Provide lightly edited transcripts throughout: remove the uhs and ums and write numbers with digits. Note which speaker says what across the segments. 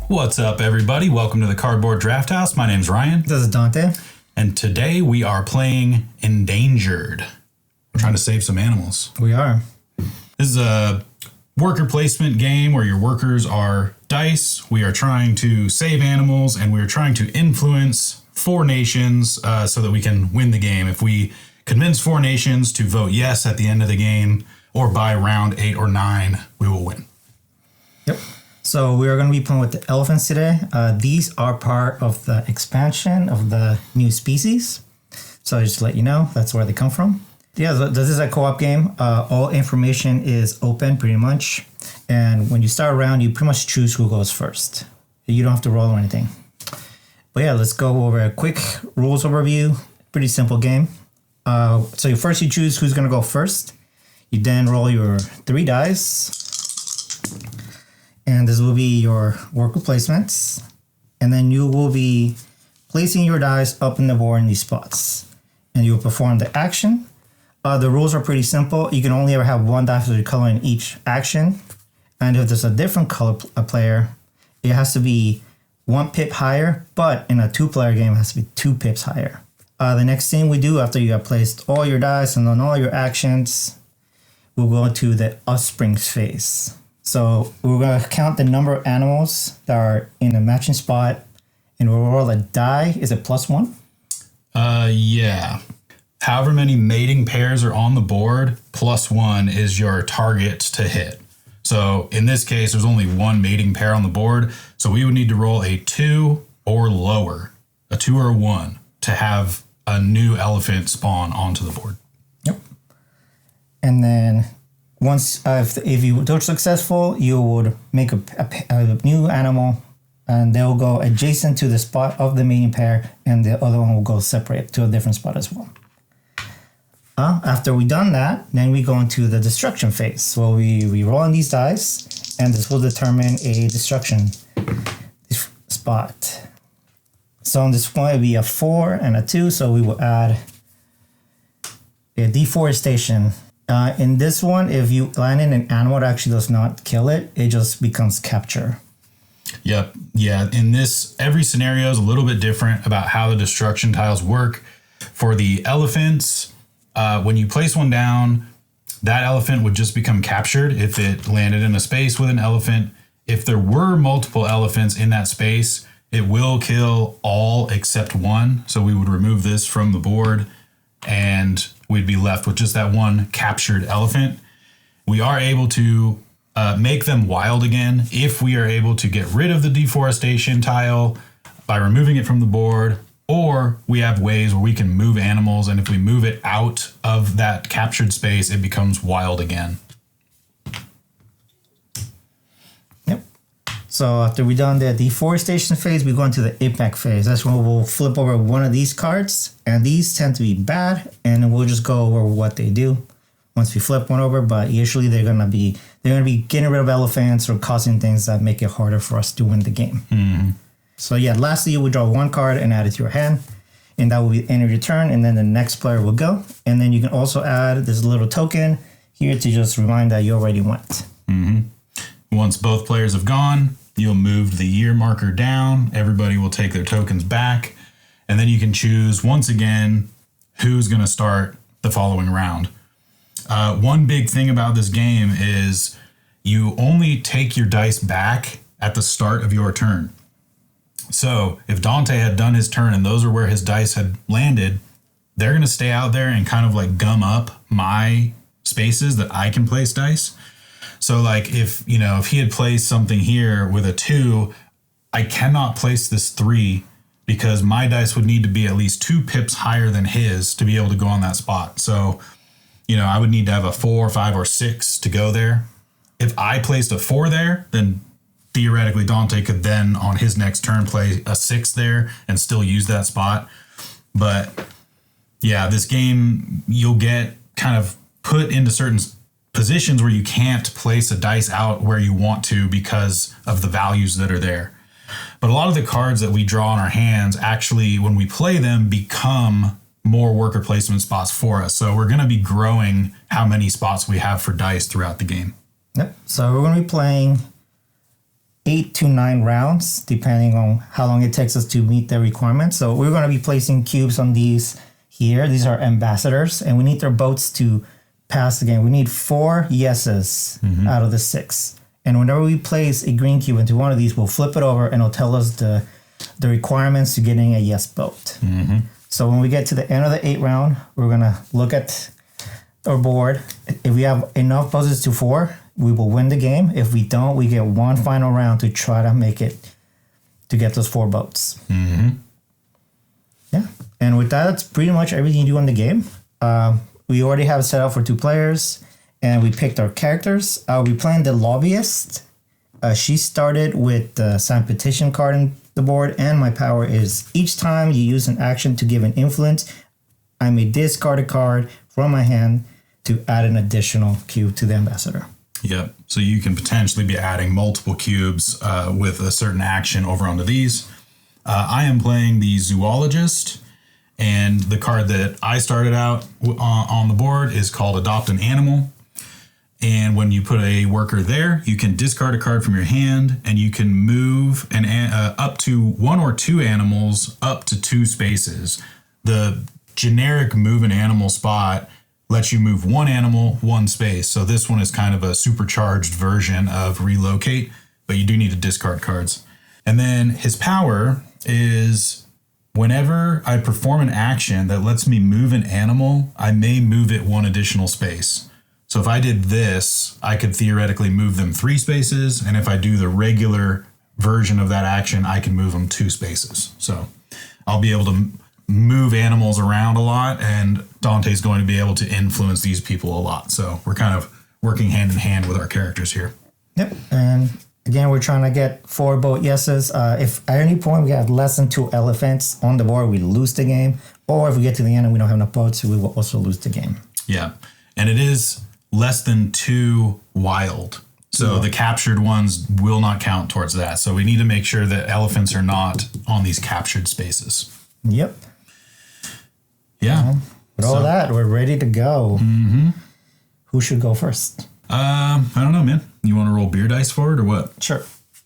Speaker 1: What's up, everybody? Welcome to the Cardboard Drafthouse. My name's Ryan.
Speaker 2: This is Dante.
Speaker 1: And today we are playing Endangered. We're trying to save some animals.
Speaker 2: We are.
Speaker 1: This is a worker placement game where your workers are dice. We are trying to save animals, and we are trying to influence 4 nations so that we can win the game. If we convince 4 nations to vote yes at the end of the game, or by round 8 or 9, we will win.
Speaker 2: Yep. So we are going to be playing with the elephants today. These are part of the expansion of the new species. So just to let you know, that's where they come from. Yeah, this is a co-op game. All information is open pretty much. And when you start a round, you pretty much choose who goes first. You don't have to roll or anything. But yeah, let's go over a quick rules overview. Pretty simple game. So first you choose who's going to go first. You then roll your 3 dice. And this will be your worker placements. And then you will be placing your dice up in the board in these spots. And you will perform the action. The rules are pretty simple. You can only ever have 1 dice of your color in each action. And if there's a different color player, it has to be 1 pip higher. But in a 2-player game, it has to be 2 pips higher. The next thing we do after you have placed all your dice and on all your actions, we'll go to the Offsprings phase. So we're going to count the number of animals that are in a matching spot, and we'll roll a die. Is it +1?
Speaker 1: Yeah. However many mating pairs are on the board, +1 is your target to hit. So in this case, there's only 1 mating pair on the board. So we would need to roll a 2 or lower, a 2 or a 1, to have a new elephant spawn onto the board.
Speaker 2: Yep. And then once, if you are successful, you would make a new animal, and they'll go adjacent to the spot of the mating pair, and the other one will go separate to a different spot as well. After we've done that, then we go into the destruction phase. So we roll on these dice, and this will determine a destruction spot. So on this one, it'll be a 4 and a 2, so we will add a deforestation. In this one, if you land in an animal that actually does not kill it, it just becomes capture.
Speaker 1: Yep. Yeah. In this, every scenario is a little bit different about how the destruction tiles work. For the elephants, when you place one down, that elephant would just become captured if it landed in a space with an elephant. If there were multiple elephants in that space, it will kill all except 1. So we would remove this from the board, and we'd be left with just that 1 captured elephant. We are able to make them wild again if we are able to get rid of the deforestation tile by removing it from the board, or we have ways where we can move animals, and if we move it out of that captured space, it becomes wild again.
Speaker 2: Yep. So after we've done the deforestation phase, we go into the impact phase. That's when we'll flip over one of these cards, and these tend to be bad, and we'll just go over what they do once we flip one over. But usually they're gonna be getting rid of elephants or causing things that make it harder for us to win the game.
Speaker 1: Mm-hmm.
Speaker 2: So yeah, lastly you will draw 1 card and add it to your hand, and that will be the end of your turn, and then the next player will go. And then you can also add this little token here to just remind that you already went.
Speaker 1: Mm-hmm. Once both players have gone, you'll move the year marker down. Everybody will take their tokens back. And then you can choose, once again, who's going to start the following round. One big thing about this game is you only take your dice back at the start of your turn. So if Dante had done his turn and those are where his dice had landed, they're going to stay out there and kind of like gum up my spaces that I can place dice. So like if he had placed something here with a 2, I cannot place this 3 because my dice would need to be at least 2 pips higher than his to be able to go on that spot. So, I would need to have a 4, 5, or 6 to go there. If I placed a 4 there, then theoretically Dante could then on his next turn play a 6 there and still use that spot. But yeah, this game, you'll get kind of put into certain positions where you can't place a dice out where you want to because of the values that are there. But a lot of the cards that we draw in our hands actually, when we play them, become more worker placement spots for us. So we're going to be growing how many spots we have for dice throughout the game.
Speaker 2: Yep. So we're going to be playing 8 to 9 rounds, depending on how long it takes us to meet the requirements. So we're going to be placing cubes on these here. These are ambassadors, and we need their boats to pass the game. We need 4 yeses out of the 6. And whenever we place a green cube into one of these, we'll flip it over, and it'll tell us the requirements to getting a yes boat. So when we get to the end of the 8th round, we're going to look at our board. If we have enough boats to 4, we will win the game. If we don't, we get one final round to try to make it to get those 4 boats. Yeah. And with that, that's pretty much everything you do in the game. We already have it set up for 2 players, and we picked our characters. I'll be playing the lobbyist. She started with the signed petition card in the board, and my power is each time you use an action to give an influence, I may discard a card from my hand to add an additional cube to the ambassador.
Speaker 1: Yep. So you can potentially be adding multiple cubes with a certain action over onto these. I am playing the zoologist, and the card that I started out on the board is called Adopt an Animal. And when you put a worker there, you can discard a card from your hand, and you can move up to 1 or 2 animals up to 2 spaces. The generic move an animal spot lets you move 1 animal, 1 space. So this one is kind of a supercharged version of relocate, but you do need to discard cards. And then his power is whenever I perform an action that lets me move an animal, I may move it 1 additional space. So if I did this, I could theoretically move them 3 spaces. And if I do the regular version of that action, I can move them 2 spaces. So I'll be able to move animals around a lot, and Dante's going to be able to influence these people a lot. So we're kind of working hand in hand with our characters here.
Speaker 2: Yep. And again, we're trying to get 4 boat yeses. If at any point we have less than 2 elephants on the board, we lose the game. Or if we get to the end and we don't have enough boats, we will also lose the game.
Speaker 1: Yeah. And it is less than 2 wild. So the captured ones will not count towards that. So we need to make sure that elephants are not on these captured spaces.
Speaker 2: Yep.
Speaker 1: Yeah.
Speaker 2: With all that, we're ready to go. Who should go first?
Speaker 1: I don't know, man. You want to roll beer dice for it or what?
Speaker 2: Sure.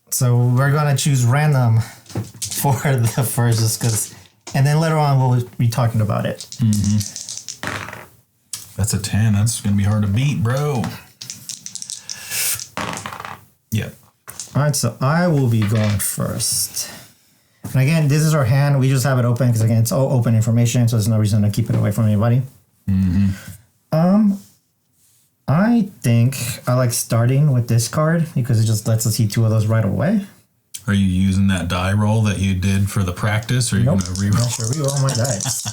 Speaker 2: So we're going to choose random for the first, just because, and then later on we'll be talking about it.
Speaker 1: That's a 10. That's going to be hard to beat, bro. Yep.
Speaker 2: All right, so I will be going first. And again, this is our hand. We just have it open because, again, it's all open information, so there's no reason to keep it away from anybody. I think I like starting with this card because it just lets us see 2 of those right away.
Speaker 1: Are you using that die roll that you did for the practice, or are you going to reroll?
Speaker 2: I should reroll my dice.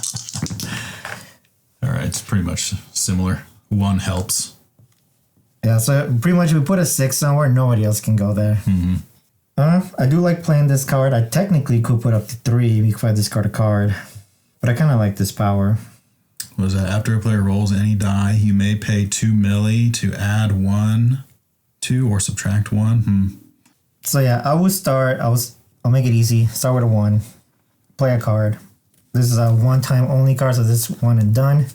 Speaker 1: All right, it's pretty much similar. 1 helps.
Speaker 2: Yeah, so pretty much we put a 6 somewhere, nobody else can go there. I do like playing this card. I technically could put up to 3 if I discard a card, but I kind of like this power.
Speaker 1: Was that after a player rolls any die, you may pay 2 milli to add 1 to or subtract 1?
Speaker 2: So yeah, I will start. I'll make it easy. Start with a 1. Play a card. This is a one-time only card, so this is 1 and done.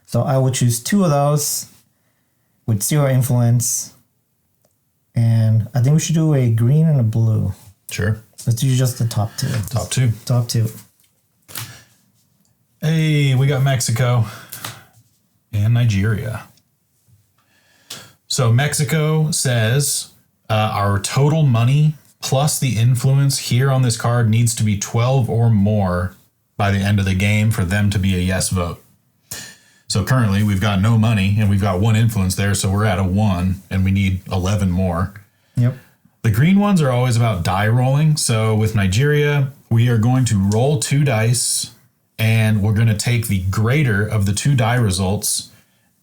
Speaker 2: So I will choose 2 of those with 0 influence. And I think we should do a green and a blue.
Speaker 1: Sure.
Speaker 2: Let's do just the top 2.
Speaker 1: Top 2.
Speaker 2: Top 2.
Speaker 1: Hey, we got Mexico and Nigeria. So Mexico says our total money plus the influence here on this card needs to be 12 or more by the end of the game for them to be a yes vote. So currently we've got no money and we've got 1 influence there, so we're at a 1 and we need 11 more.
Speaker 2: Yep.
Speaker 1: The green ones are always about die rolling. So with Nigeria, we are going to roll 2 dice and we're going to take the greater of the 2 die results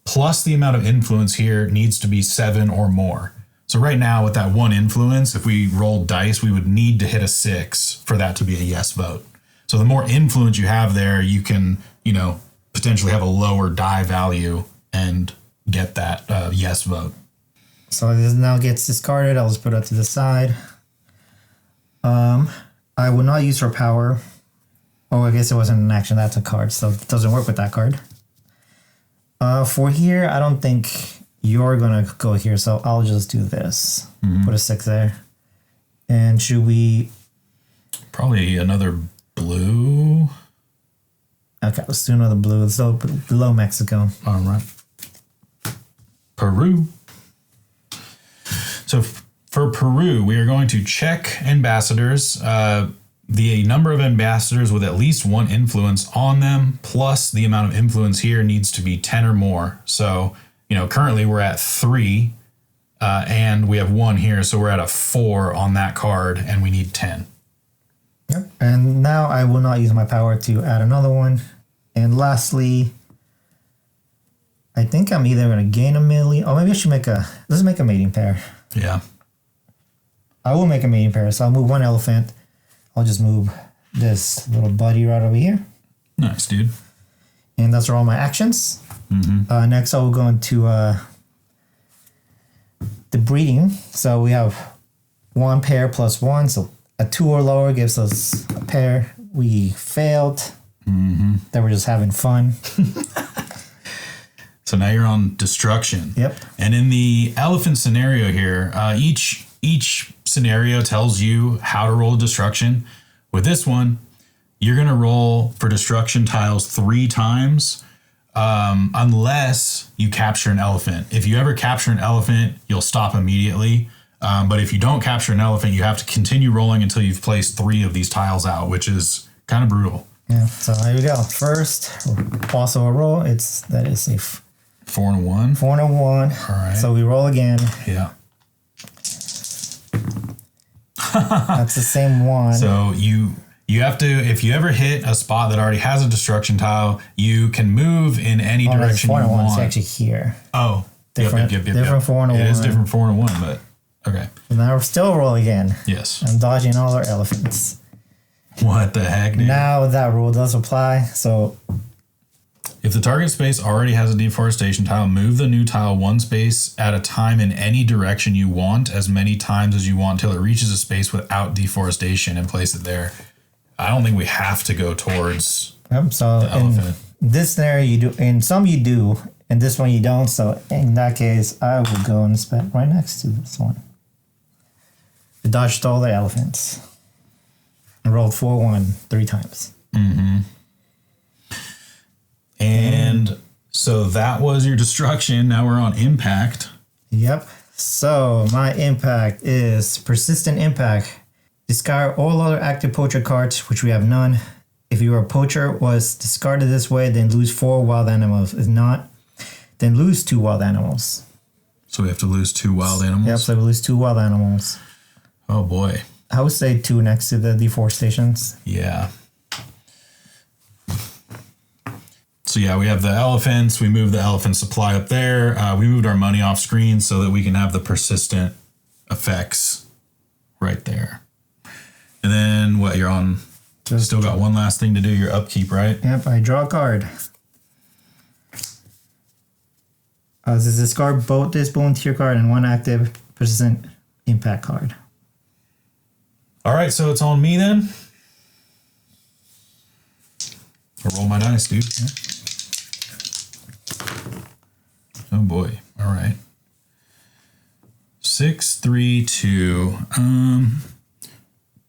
Speaker 1: plus the amount of influence here needs to be 7 or more. So right now with that 1 influence, if we rolled dice, we would need to hit a 6 for that to be a yes vote. So the more influence you have there, you can, potentially have a lower die value and get that yes vote.
Speaker 2: So this now gets discarded. I'll just put it to the side. I will not use her power. Oh, I guess it wasn't an action. That's a card, so it doesn't work with that card. For here, I don't think you're going to go here, so I'll just do this. Put a 6 there. And should we...
Speaker 1: Probably another blue.
Speaker 2: Okay, let's do another blue. So below Mexico.
Speaker 1: All right. Peru. So for Peru, we are going to check ambassadors. The number of ambassadors with at least one influence on them, plus the amount of influence here needs to be 10 or more. So, currently we're at 3, and we have 1 here. So we're at a 4 on that card, and we need 10.
Speaker 2: Yep. And now I will not use my power to add another one. And lastly, I think I'm either going to gain a million, or maybe I should let's make a mating pair.
Speaker 1: Yeah.
Speaker 2: I will make a mating pair. So I'll move 1 elephant. I'll just move this little buddy right over here.
Speaker 1: Nice, dude.
Speaker 2: And those are all my actions.
Speaker 1: Mm-hmm.
Speaker 2: Next, I will go into the breeding. So we have 1 pair plus 1. So a 2 or lower gives us a pair. We failed.
Speaker 1: Mm-hmm.
Speaker 2: Then we're just having fun.
Speaker 1: So now you're on destruction.
Speaker 2: Yep.
Speaker 1: And in the elephant scenario here, each scenario tells you how to roll destruction. With this one, you're going to roll for destruction tiles 3 times, unless you capture an elephant. If you ever capture an elephant, you'll stop immediately. But if you don't capture an elephant, you have to continue rolling until you've placed 3 of these tiles out, which is kind of brutal.
Speaker 2: Yeah. So here we go. First, also a roll. That is a
Speaker 1: 4 and a 1.
Speaker 2: 4 and a 1.
Speaker 1: All right.
Speaker 2: So we roll again.
Speaker 1: Yeah.
Speaker 2: That's the same one.
Speaker 1: So you have to, if you ever hit a spot that already has a destruction tile, you can move in any direction you want.
Speaker 2: It's actually here.
Speaker 1: Oh,
Speaker 2: different.
Speaker 1: Yep.
Speaker 2: Different 4 and a 1.
Speaker 1: It is different 4 and a 1, but okay.
Speaker 2: And now we're still rolling again.
Speaker 1: Yes.
Speaker 2: I'm dodging all our elephants.
Speaker 1: What the heck, dude?
Speaker 2: Now that rule does apply. So
Speaker 1: if the target space already has a deforestation tile, move the new tile 1 space at a time in any direction you want, as many times as you want until it reaches a space without deforestation, and place it there. I don't think we have to go towards
Speaker 2: so
Speaker 1: the elephant.
Speaker 2: In this scenario you do, in some you do, in this one you don't. So in that case, I will go and spend right next to this one. I dodged all the elephants. And rolled 4-1 3 times.
Speaker 1: Mm-hmm. And so that was your destruction. Now we're on impact.
Speaker 2: Yep. So my impact is persistent impact. Discard all other active poacher cards, which we have none. If your poacher was discarded this way, then lose 4 wild animals. If not, then lose 2 wild animals.
Speaker 1: So we have to lose 2 wild animals?
Speaker 2: Yep, so we lose 2 wild animals.
Speaker 1: Oh boy.
Speaker 2: I would say 2 next to the deforestations.
Speaker 1: Yeah. So yeah, we have the elephants. We moved the elephant supply up there. We moved our money off screen so that we can have the persistent effects right there. And then what, you're on, still got one last thing to do, your upkeep, right?
Speaker 2: Yep, I draw a card. This discard both this volunteer card and 1 active persistent impact card.
Speaker 1: All right, so it's on me then. I'll roll my dice, dude. Oh boy. All right. 6, 3, 2.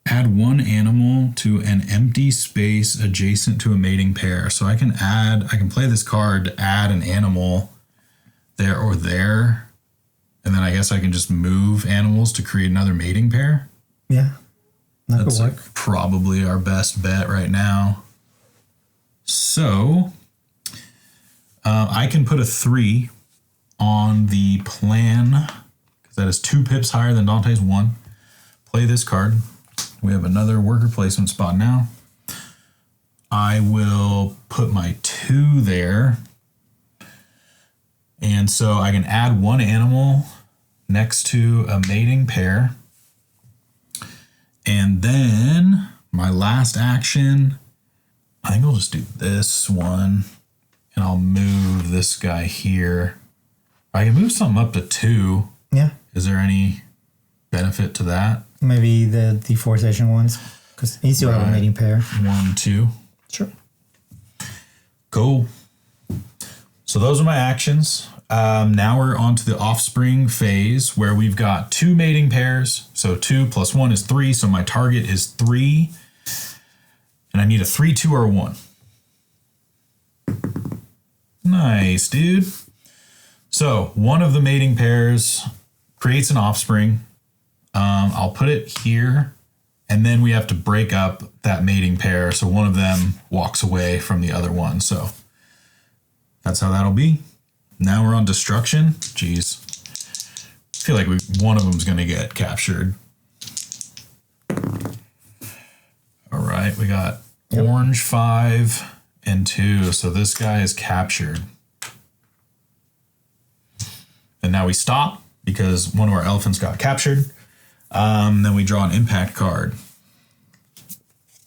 Speaker 1: Add 1 animal to an empty space adjacent to a mating pair. So I can play this card to add an animal there or there. And then I guess I can just move animals to create another mating pair.
Speaker 2: Yeah.
Speaker 1: That's probably our best bet right now. So I can put a 3 on the plan, because that is 2 pips higher than Dante's 1. Play this card. We have another worker placement spot now. I will put my 2 there. And so I can add 1 animal next to a mating pair. And then my last action, I think I'll just do this one, and I'll move this guy here. I can move something up to 2.
Speaker 2: Yeah.
Speaker 1: Is there any benefit to that?
Speaker 2: Maybe the deforestation ones, because you still have a mating pair.
Speaker 1: 1, 2.
Speaker 2: Sure.
Speaker 1: Cool. So those are my actions. Now we're on to the offspring phase where we've got 2 mating pairs. So 2 plus 1 is 3. So my target is 3. And I need a 3, 2, or a 1. Nice, dude. So one of the mating pairs creates an offspring. I'll put it here. And then we have to break up that mating pair. So one of them walks away from the other one. So that's how that'll be. Now we're on destruction. Jeez. I feel like one of them's going to get captured. All right. We got orange 5 and 2. So this guy is captured. And now we stop because one of our elephants got captured. Then we draw an impact card.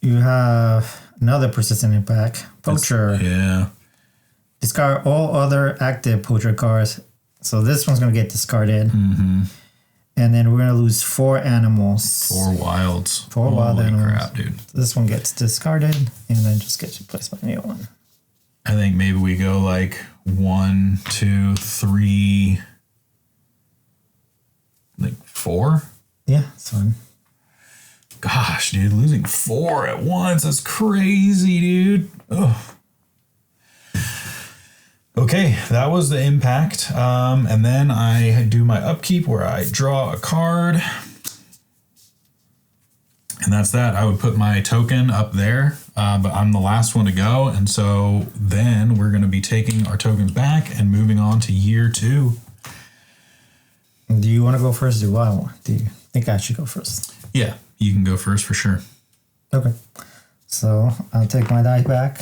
Speaker 2: You have another persistent impact. Poacher.
Speaker 1: Yeah.
Speaker 2: Discard all other active poacher cards. So this one's going to get discarded. Mm-hmm. And then we're going to lose 4 animals.
Speaker 1: 4 wilds.
Speaker 2: 4 wild animals.
Speaker 1: Crap, dude.
Speaker 2: So this one gets discarded and then just gets replaced by a new one.
Speaker 1: I think maybe we go like 1, 2, 3, like 4.
Speaker 2: Yeah, that's fine.
Speaker 1: Gosh, dude, losing 4 at once. That's crazy, dude. Ugh. Okay, that was the impact. And then I do my upkeep where I draw a card. And that's that. I would put my token up there, but I'm the last one to go. And so then we're going to be taking our tokens back and moving on to year 2.
Speaker 2: Do you want to go first? Do I want? Do you think I should go first?
Speaker 1: Yeah, you can go first for sure.
Speaker 2: Okay. So I'll take my die back.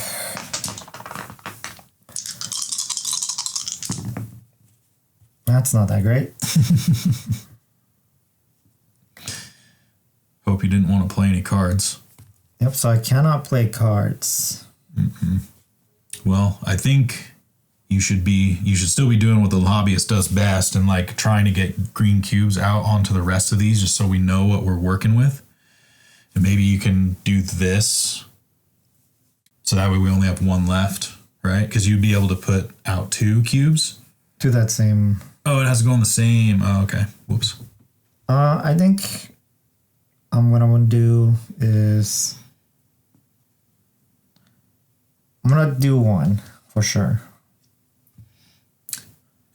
Speaker 2: That's not that great.
Speaker 1: Hope you didn't want to play any cards.
Speaker 2: Yep, so I cannot play cards.
Speaker 1: Mm-hmm. Well, I think you should still be doing what the hobbyist does best and like trying to get green cubes out onto the rest of these just so we know what we're working with. And maybe you can do this so that way we only have 1 left, right? Because you'd be able to put out 2 cubes.
Speaker 2: To that same...
Speaker 1: Oh, it has to go on the same. Oh, okay. Whoops.
Speaker 2: I think what I'm going to do is... I'm going to do 1 for sure.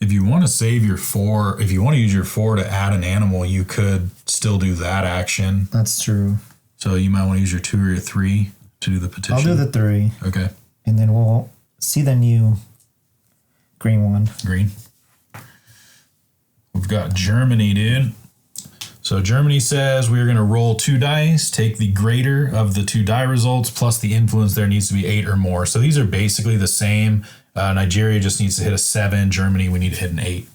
Speaker 1: If you want to save your 4, if you want to use your 4 to add an animal, you could still do that action.
Speaker 2: That's true.
Speaker 1: So you might want to use your 2 or your 3 to do the petition.
Speaker 2: I'll do the 3.
Speaker 1: Okay.
Speaker 2: And then we'll see the new green one.
Speaker 1: Green. We've got Germany, dude. So Germany says we're going to roll 2 dice, take the greater of the 2 die results, plus the influence there needs to be 8 or more. So these are basically the same. Nigeria just needs to hit a 7. Germany, we need to hit an 8.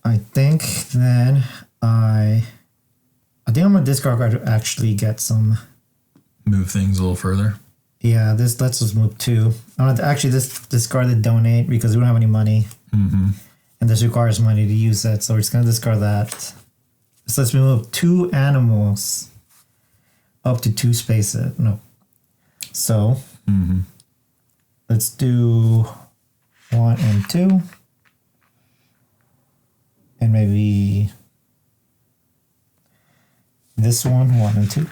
Speaker 2: I think then I think I'm going to discard card to actually get some...
Speaker 1: Move things a little further.
Speaker 2: Yeah, this lets us move 2. I'm going to actually discard the donate because we don't have any money.
Speaker 1: Mm-hmm.
Speaker 2: And this requires money to use that, so we're just going to discard that. So let's move 2 animals up to 2 spaces. No. So, let's do 1 and 2. And maybe this one, 1 and 2.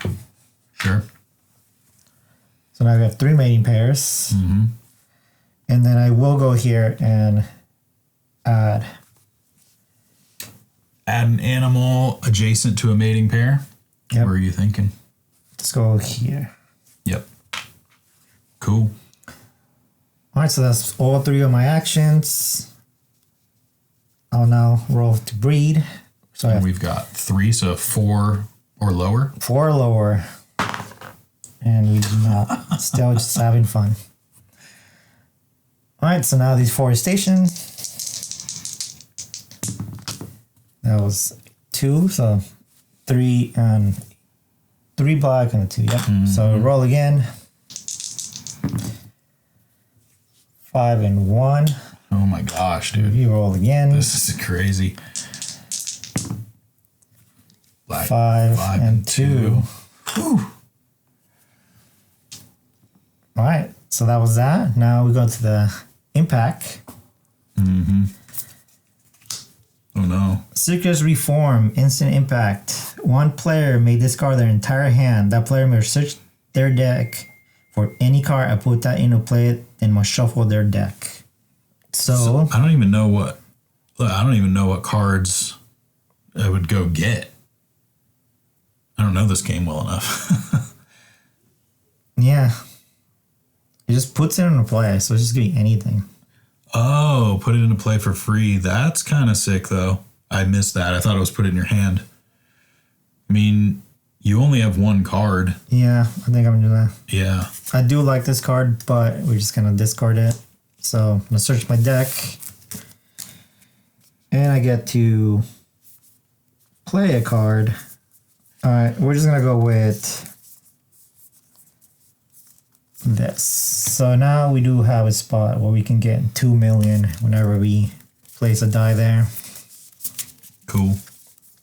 Speaker 1: Sure.
Speaker 2: So now we have 3 mating pairs. Mm-hmm. And then I will go here and add
Speaker 1: an animal adjacent to a mating pair.
Speaker 2: Yep.
Speaker 1: What are you thinking?
Speaker 2: Let's go here.
Speaker 1: Yep. Cool.
Speaker 2: All right, so that's all 3 of my actions. I'll now roll to breed. So
Speaker 1: and we've got 3, so 4 or lower.
Speaker 2: 4 or lower. And we do not. Still just having fun. All right, so now these forestation. That was 2, so 3 and 3 black and a 2. Yep. Mm-hmm. So roll again. 5 and 1.
Speaker 1: Oh my gosh, dude!
Speaker 2: You roll again.
Speaker 1: This is crazy. Black,
Speaker 2: 5 and 2.
Speaker 1: Whew.
Speaker 2: All right, so that was that. Now we go to the impact.
Speaker 1: Mm-hmm. know.
Speaker 2: Circus Reform, instant impact. One player may discard their entire hand. That player may search their deck for any card and put that into play, then must shuffle their deck. So
Speaker 1: I don't even know what cards I would go get. I don't know this game well enough.
Speaker 2: Yeah. It just puts it into play, so it's just gonna be anything.
Speaker 1: Oh, put it into play for free. That's kind of sick, though. I missed that. I thought it was put in your hand. I mean, you only have one card.
Speaker 2: Yeah, I think I'm gonna do that.
Speaker 1: Yeah.
Speaker 2: I do like this card, but we're just gonna discard it. So I'm gonna search my deck. And I get to play a card. Alright, we're just gonna go with this. So now we do have a spot where we can get 2 million whenever we place a die there.
Speaker 1: Cool.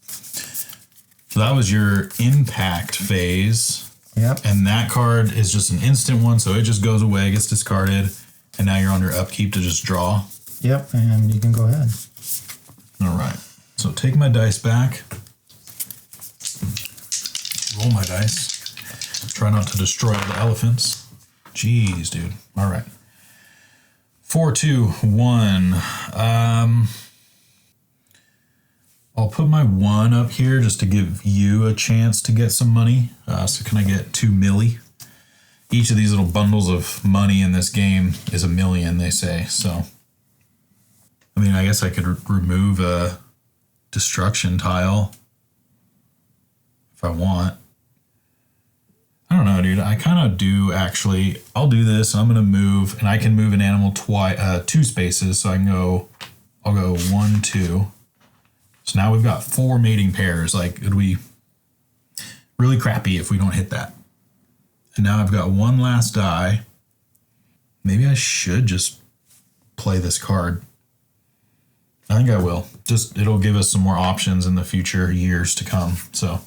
Speaker 1: So that was your impact phase.
Speaker 2: Yep.
Speaker 1: And that card is just an instant one, so it just goes away, gets discarded, and now you're on your upkeep to just draw.
Speaker 2: Yep, and you can go ahead.
Speaker 1: All right. So take my dice back. Roll my dice. Try not to destroy the elephants. Jeez, dude. All right. 4, 2, 1. I'll put my 1 up here just to give you a chance to get some money. So can I get 2 milli? Each of these little bundles of money in this game is $1 million, they say. So, I mean, I guess I could remove a destruction tile if I want. I don't know, dude. I kind of do actually. I'll do this. I'm gonna move, and I can move an animal 2 spaces. So I can go. I'll go 1, 2. So now we've got 4 mating pairs. Like, it'd be really crappy if we don't hit that. And now I've got 1 last die. Maybe I should just play this card. I think I will. Just it'll give us some more options in the future years to come. So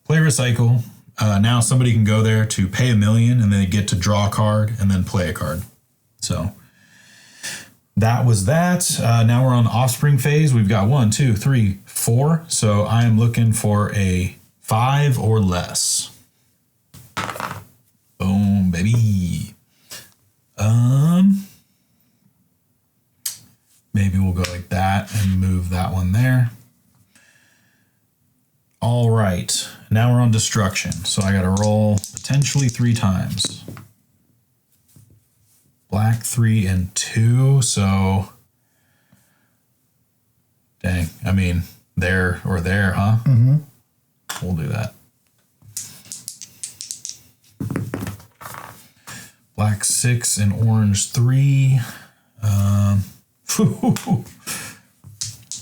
Speaker 1: play recycle. Now somebody can go there to pay $1 million and they get to draw a card and then play a card. So that was that. Now we're on the offspring phase. We've got 1, 2, 3, 4. So I am looking for a 5 or less. Boom, baby. Maybe we'll go like that and move that one there. All right, now we're on destruction. So I got to roll potentially 3 times. Black 3 and 2. So, dang. I mean, there or there, huh?
Speaker 2: Mm-hmm.
Speaker 1: We'll do that. Black 6 and orange 3.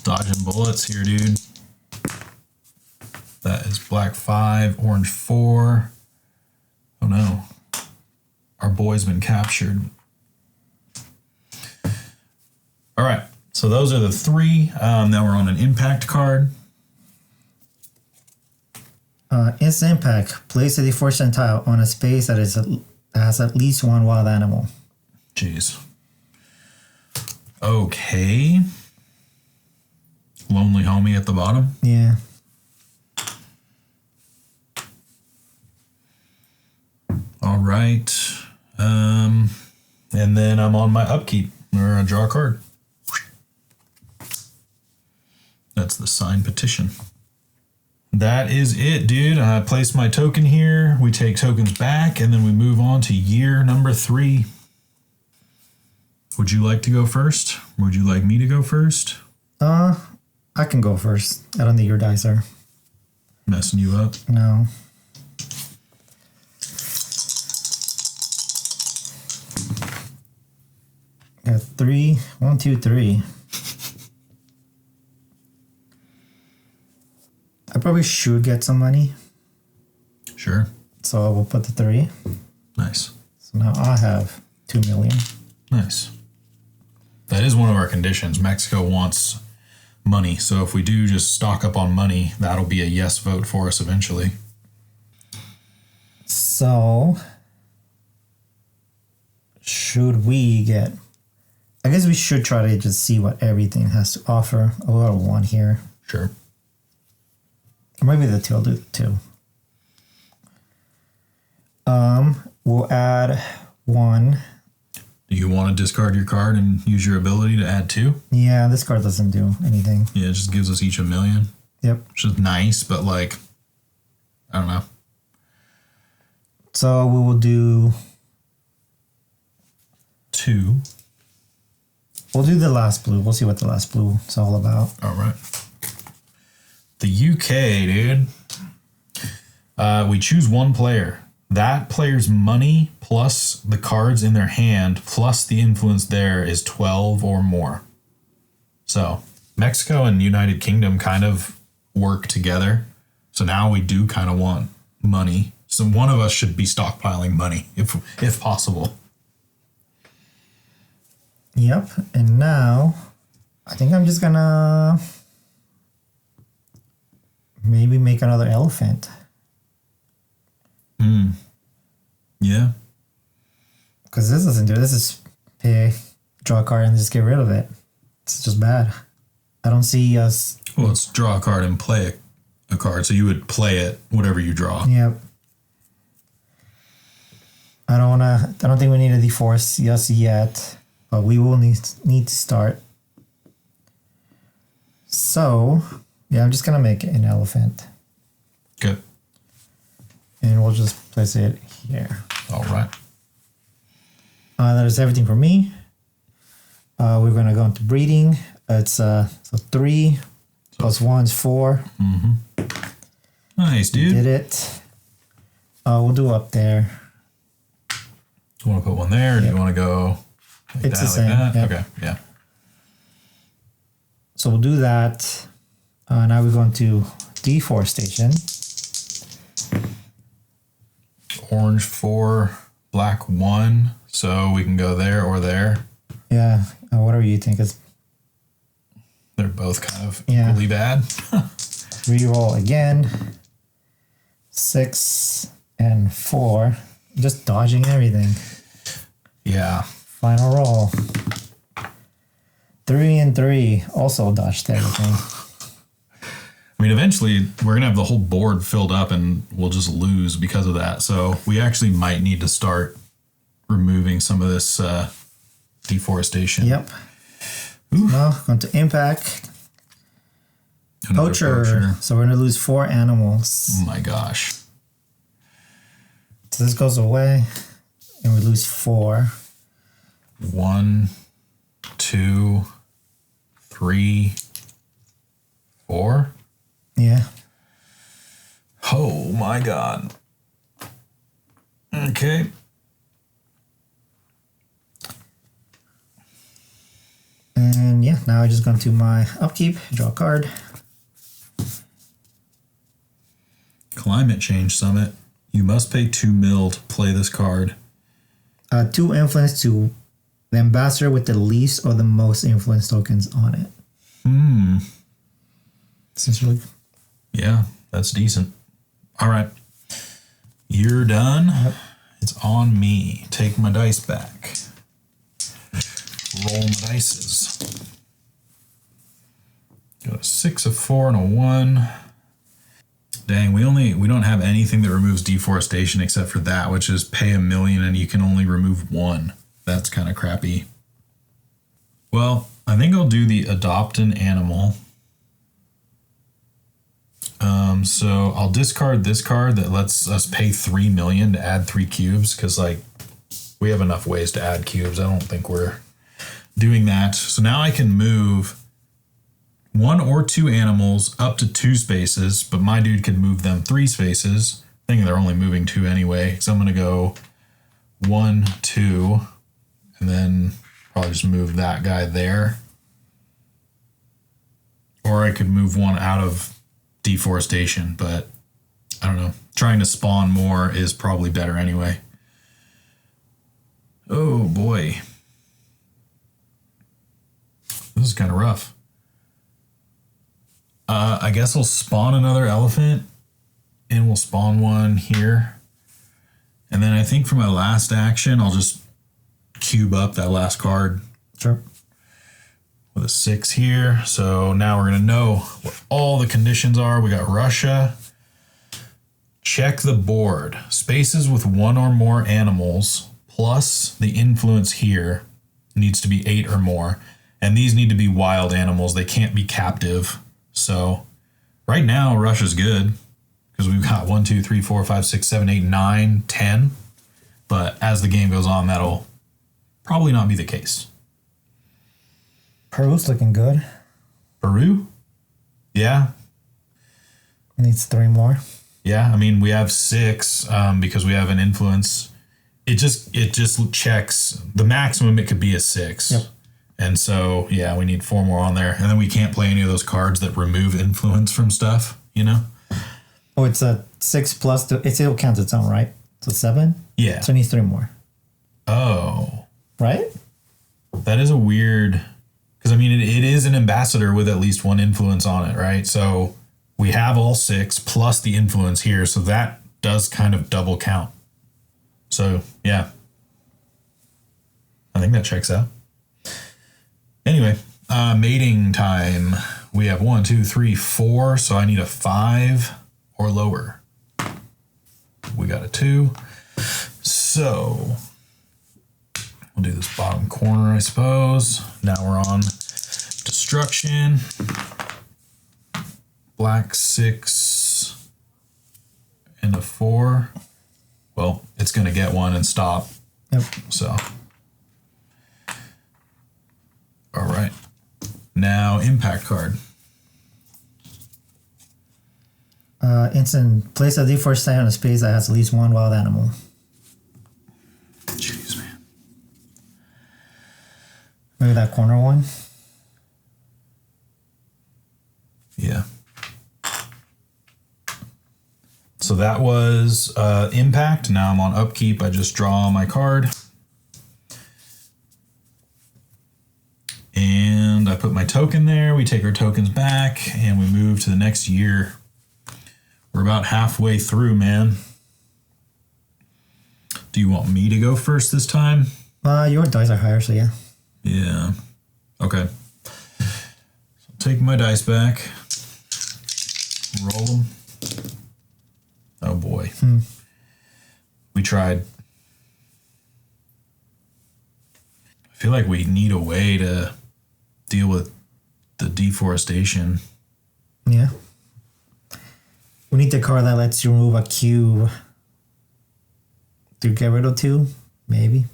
Speaker 1: Dodging bullets here, dude. That is black 5, orange 4. Oh no. Our boy's been captured. All right. So those are the 3. Now we're on an impact card.
Speaker 2: Instant impact. Place a deforestration tile on a space that has at least 1 wild animal.
Speaker 1: Jeez. Okay. Lonely homie at the bottom.
Speaker 2: Yeah.
Speaker 1: All right. And then I'm on my upkeep or I draw a card. That's the signed petition. That is it, dude. I place my token here. We take tokens back and then we move on to year number 3. Would you like to go first? Would you like me to go first?
Speaker 2: I can go first. I don't think your dice are
Speaker 1: Messing you up?
Speaker 2: No. Got 3. 1, 2, 3. I probably should get some money.
Speaker 1: Sure.
Speaker 2: So I will put the 3.
Speaker 1: Nice.
Speaker 2: So now I have 2 million.
Speaker 1: Nice. That is one of our conditions. Mexico wants money. So if we do just stock up on money, that'll be a yes vote for us eventually.
Speaker 2: So should we get I guess we should try to just see what everything has to offer. I'll go to 1 here.
Speaker 1: Sure.
Speaker 2: Or maybe the 2. I'll do the 2. We'll add 1.
Speaker 1: Do you want to discard your card and use your ability to add 2?
Speaker 2: Yeah, this card doesn't do anything.
Speaker 1: Yeah, it just gives us each 1 million.
Speaker 2: Yep.
Speaker 1: Which is nice, but like, I don't know.
Speaker 2: So we will do
Speaker 1: 2.
Speaker 2: We'll do the last blue. We'll see what the last blue is all about.
Speaker 1: All right. The UK, dude. We choose 1 player. That player's money plus the cards in their hand plus the influence there is 12 or more. So Mexico and United Kingdom kind of work together. So now we do kind of want money. So one of us should be stockpiling money if possible.
Speaker 2: Yep. And now I think I'm just gonna maybe make another elephant.
Speaker 1: Yeah.
Speaker 2: Because this doesn't do it. This is pay, draw a card, and just get rid of it. It's just bad. I don't see us.
Speaker 1: Well, it's draw a card and play a card. So you would play it, whatever you draw.
Speaker 2: Yep. I don't think we need to deforce us yet, but we will need to start. So, yeah, I'm just gonna make an elephant.
Speaker 1: Okay.
Speaker 2: And we'll just place it here.
Speaker 1: All right.
Speaker 2: That is everything for me. We're gonna go into breeding. It's so 3 plus 1 is 4.
Speaker 1: Nice, dude.
Speaker 2: Did it. We'll do up there.
Speaker 1: Do you want to put 1 there, or do you want to go like
Speaker 2: It's
Speaker 1: that,
Speaker 2: the same,
Speaker 1: like that?
Speaker 2: yeah.
Speaker 1: Okay, yeah.
Speaker 2: So we'll do that. Now we're going to deforestation.
Speaker 1: Orange 4, black 1. So we can go there or there.
Speaker 2: Yeah, whatever you think is.
Speaker 1: They're both kind of
Speaker 2: Yeah.
Speaker 1: equally bad.
Speaker 2: Reroll again. 6 and 4. Just dodging everything.
Speaker 1: Yeah.
Speaker 2: Final roll. 3 and 3. Also dodged everything.
Speaker 1: I mean, eventually we're going to have the whole board filled up and we'll just lose because of that. So we actually might need to start removing some of this deforestation.
Speaker 2: Yep. Now, going to impact.
Speaker 1: Another
Speaker 2: Poacher. So we're going to lose 4 animals.
Speaker 1: Oh my gosh.
Speaker 2: So this goes away. And we lose 4.
Speaker 1: 1, 2, 3, 4.
Speaker 2: Yeah.
Speaker 1: Oh my God. Okay.
Speaker 2: And yeah, now I just go to my upkeep, draw a card.
Speaker 1: Climate Change Summit. You must pay 2 mil to play this card.
Speaker 2: 2 influence to the ambassador with the least or the most influence tokens on it. Seems really.
Speaker 1: Yeah, that's decent. All right. You're done.
Speaker 2: Yep.
Speaker 1: It's on me. Take my dice back. Roll my dices. Got a 6, a 4, and a 1. Dang, we don't have anything that removes deforestation except for that, which is pay 1 million and you can only remove 1. That's kind of crappy. Well, I think I'll do the adopt an animal. So I'll discard this card that lets us pay 3 million to add 3 cubes because like we have enough ways to add cubes. I don't think we're doing that. So now I can move 1 or 2 animals up to 2 spaces, but my dude can move them 3 spaces. I think they're only moving 2 anyway. So I'm going to go 1, 2, and then probably just move that guy there. Or I could move 1 out of deforestation, but I don't know. Trying to spawn more is probably better anyway. Oh boy. This is kind of rough. I guess I'll spawn another elephant and we'll spawn 1 here. And then I think for my last action, I'll just cube up that last card.
Speaker 2: Sure.
Speaker 1: with a 6 here. So now we're going to know what all the conditions are. We got Russia. Check the board. Spaces with one or more animals plus the influence here needs to be 8 or more. And these need to be wild animals. They can't be captive. So right now, Russia's good because we've got 1, 2, 3, 4, 5, 6, 7, 8, 9, 10. But as the game goes on, that'll probably not be the case.
Speaker 2: Peru's looking good.
Speaker 1: Peru? Yeah.
Speaker 2: Needs 3 more.
Speaker 1: Yeah, I mean, we have 6 because we have an influence. It just checks the maximum it could be is 6.
Speaker 2: Yep.
Speaker 1: And so, yeah, we need 4 more on there. And then we can't play any of those cards that remove influence from stuff, you know?
Speaker 2: Oh, it's a 6 plus, it still counts its own, right? So 7?
Speaker 1: Yeah.
Speaker 2: So it needs 3 more.
Speaker 1: Oh.
Speaker 2: Right?
Speaker 1: That is a weird... Because, I mean, it is an ambassador with at least 1 influence on it, right? So we have all 6 plus the influence here. So that does kind of double count. So, yeah. I think that checks out. Anyway, mating time. We have 1, 2, 3, 4. So I need a 5 or lower. We got a 2. So we'll do this bottom corner, I suppose. Now we're on destruction. Black 6 and a 4. Well, it's going to get 1 and stop.
Speaker 2: Yep.
Speaker 1: So, all right. Now, impact card.
Speaker 2: Instant, place a D4 die on a space that has at least 1 wild animal.
Speaker 1: Jeez, man.
Speaker 2: Maybe that corner one.
Speaker 1: Yeah. So that was impact. Now I'm on upkeep. I just draw my card. And I put my token there. We take our tokens back and we move to the next year. We're about halfway through, man. Do you want me to go first this time?
Speaker 2: Your dice are higher, so yeah.
Speaker 1: Yeah. Okay. So take my dice back. Roll them. Oh boy. We tried. I feel like we need a way to deal with the deforestation.
Speaker 2: Yeah. We need the card that lets you remove a cube to get rid of 2, maybe.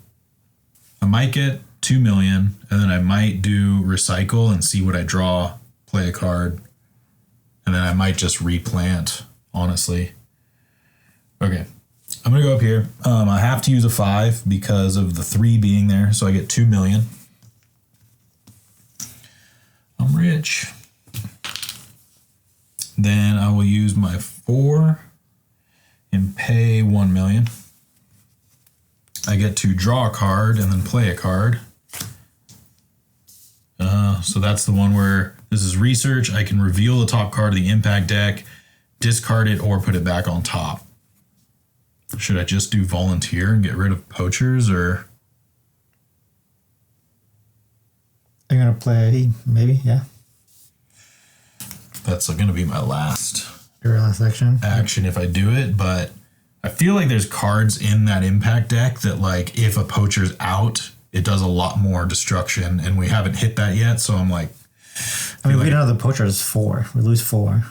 Speaker 1: I might get 2 million, and then I might do recycle and see what I draw, play a card, and then I might just replant, honestly. Okay, I'm going to go up here. I have to use a 5 because of the 3 being there, so I get 2 million. I'm rich. Then I will use my 4 and pay 1 million. I get to draw a card and then play a card. So that's the one where this is research. I can reveal the top card of the impact deck, discard it, or put it back on top. Should I just do volunteer and get rid of poachers, or?
Speaker 2: I'm going to play, maybe, yeah.
Speaker 1: That's going to be my last
Speaker 2: Your last action.
Speaker 1: if I do it, but I feel like there's cards in that impact deck that, like, if a poacher's out, it does a lot more destruction, and we haven't hit that yet, so I'm like...
Speaker 2: I mean, we know the poacher is 4. We lose 4.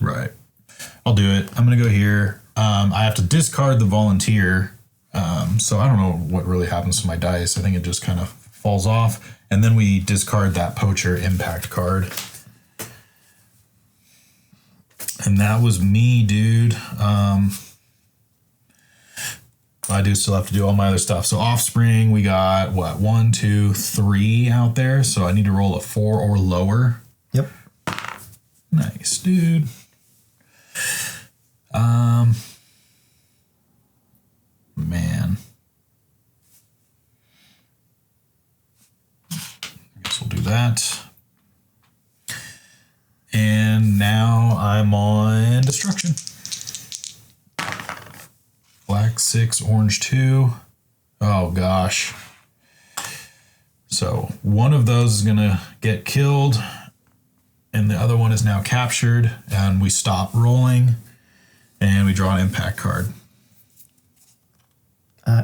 Speaker 1: Right. I'll do it. I'm going to go here. I have to discard the volunteer, so I don't know what really happens to my dice. I think it just kind of falls off, and then we discard that poacher impact card. And that was me, dude. I do still have to do all my other stuff. So offspring, we got what, 1, 2, 3 out there. So I need to roll a 4 or lower.
Speaker 2: Yep.
Speaker 1: Nice, dude. Man. I guess we'll do that. And now I'm on destruction. Black 6, orange 2. Oh gosh. So one of those is going to get killed, and the other one is now captured, and we stop rolling, and we draw an impact card.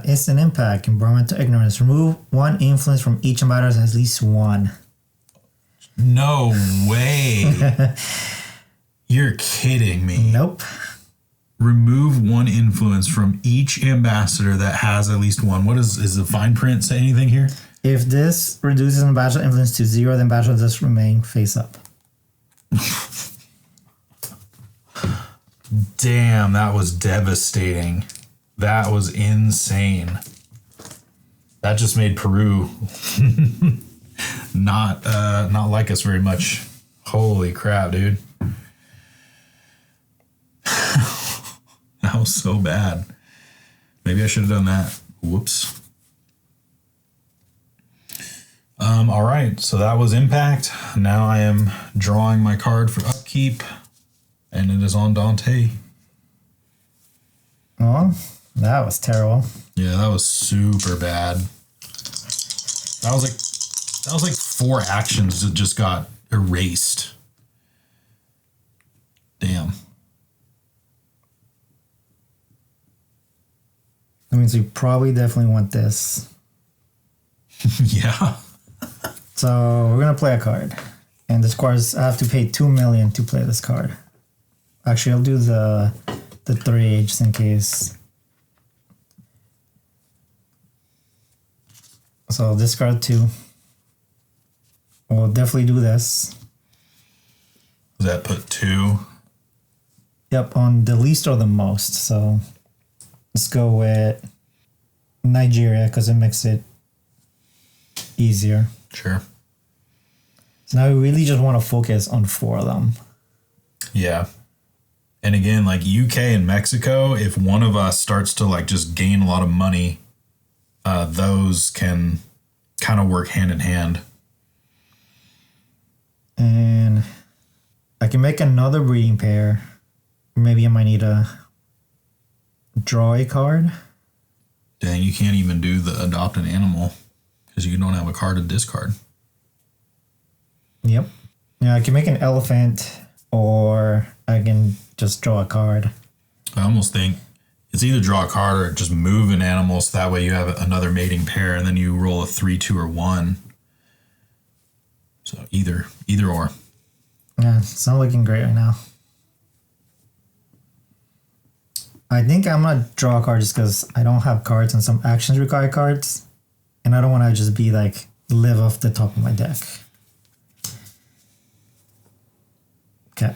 Speaker 2: Instant impact, environmental ignorance. Remove one influence from each embodiment that has at least one.
Speaker 1: No way. You're kidding me.
Speaker 2: Nope.
Speaker 1: Remove one influence from each ambassador that has at least one. What is the fine print say anything here?
Speaker 2: If this reduces an ambassador influence to 0, the ambassador does remain face up.
Speaker 1: Damn, that was devastating. That was insane. That just made Peru not like us very much. Holy crap, dude. That was so bad. Maybe I should have done that. Whoops. All right, so that was impact. Now I am drawing my card for upkeep, and it is on Dante.
Speaker 2: Oh, that was terrible.
Speaker 1: Yeah, that was super bad. That was like 4 actions that just got erased. Damn.
Speaker 2: That means we probably definitely want this.
Speaker 1: Yeah.
Speaker 2: So we're gonna play a card, and this card is, I have to pay 2 million to play this card. Actually, I'll do the 3 just in case. So I'll discard 2. We'll definitely do this.
Speaker 1: Does that put 2?
Speaker 2: Yep, on the least or the most. So let's go with Nigeria because it makes it easier.
Speaker 1: Sure.
Speaker 2: So now we really just want to focus on 4 of them.
Speaker 1: Yeah. And again, like UK and Mexico, if one of us starts to like just gain a lot of money, those can kind of work hand in hand.
Speaker 2: And I can make another breeding pair. Maybe I might need to draw a card.
Speaker 1: Dang, you can't even do the adopt an animal because you don't have a card to discard.
Speaker 2: Yep. Yeah, I can make an elephant, or I can just draw a card.
Speaker 1: I almost think it's either draw a card or just move an animal so that way you have another mating pair and then you roll a 3, 2, or 1. So either or.
Speaker 2: Yeah, it's not looking great right now. I think I'm going to draw a card just because I don't have cards and some actions require cards. And I don't want to just be like, live off the top of my deck. Okay.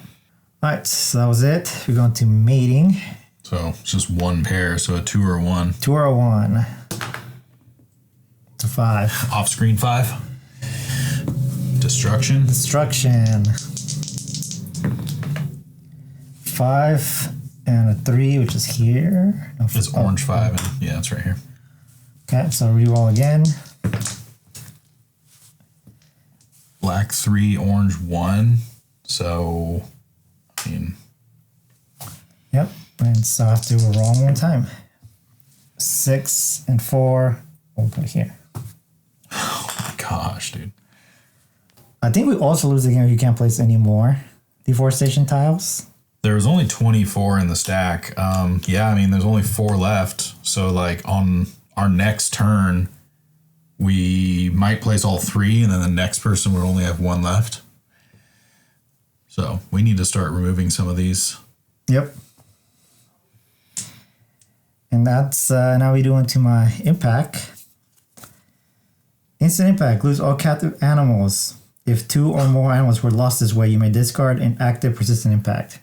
Speaker 2: All right, so that was it. We're going to mating.
Speaker 1: So it's just one pair, so a 2 or a 1.
Speaker 2: 2 or a 1. It's a 5.
Speaker 1: Off screen 5. Destruction.
Speaker 2: Destruction. 5 and a 3, which is here. No,
Speaker 1: It's orange 5. And, yeah, it's right here.
Speaker 2: Okay, so reroll again.
Speaker 1: Black 3, orange 1. So, I mean.
Speaker 2: Yep, and so I have to roll one more time. 6 and 4. We'll put it here.
Speaker 1: Oh my gosh, dude.
Speaker 2: I think we also lose the game if you can't place any more deforestation tiles.
Speaker 1: There's only 24 in the stack. Yeah, I mean, there's only 4 left. So, like, on our next turn, we might place all 3, and then the next person would only have 1 left. So, we need to start removing some of these.
Speaker 2: Yep. And that's, now we do into my impact. Instant impact, lose all captive animals. If 2 or more animals were lost this way, you may discard an active persistent impact.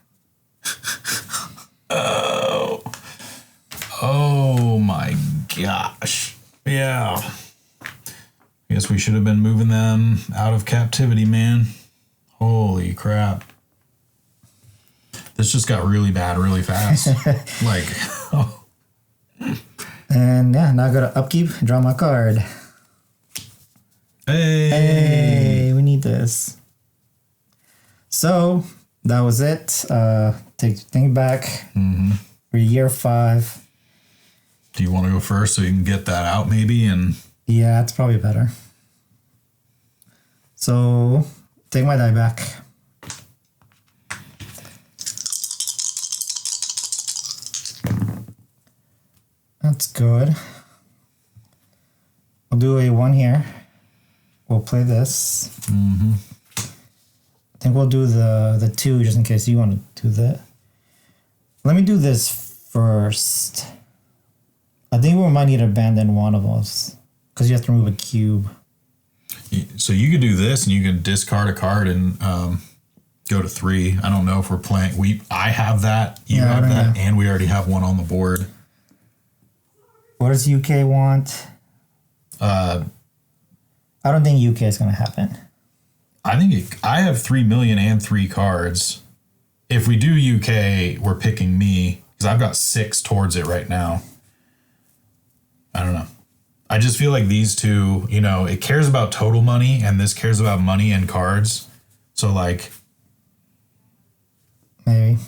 Speaker 1: Oh my gosh. Yeah. I guess we should have been moving them out of captivity, man. Holy crap. This just got really bad really fast. Like, oh.
Speaker 2: And yeah, now I go to upkeep, draw my card.
Speaker 1: Hey,
Speaker 2: we need this. So that was it. Take the thing back.
Speaker 1: Mm-hmm.
Speaker 2: For year 5.
Speaker 1: Do you want to go first so you can get that out maybe? And
Speaker 2: yeah, it's probably better. So take my die back. That's good. I'll do a 1 here. We'll play this.
Speaker 1: Mm-hmm.
Speaker 2: I think we'll do the 2 just in case you want to do that. Let me do this first. I think we might need to abandon one of us because you have to remove a cube.
Speaker 1: So you could do this, and you can discard a card and go to 3. I don't know if we're playing. I have that. You have that, and we already have one on the board.
Speaker 2: What does UK want? I don't think UK is going to happen.
Speaker 1: I think I have 3 million and 3 cards. If we do UK, we're picking me because I've got 6 towards it right now. I don't know. I just feel like these two, it cares about total money and this cares about money and cards. So like,
Speaker 2: maybe.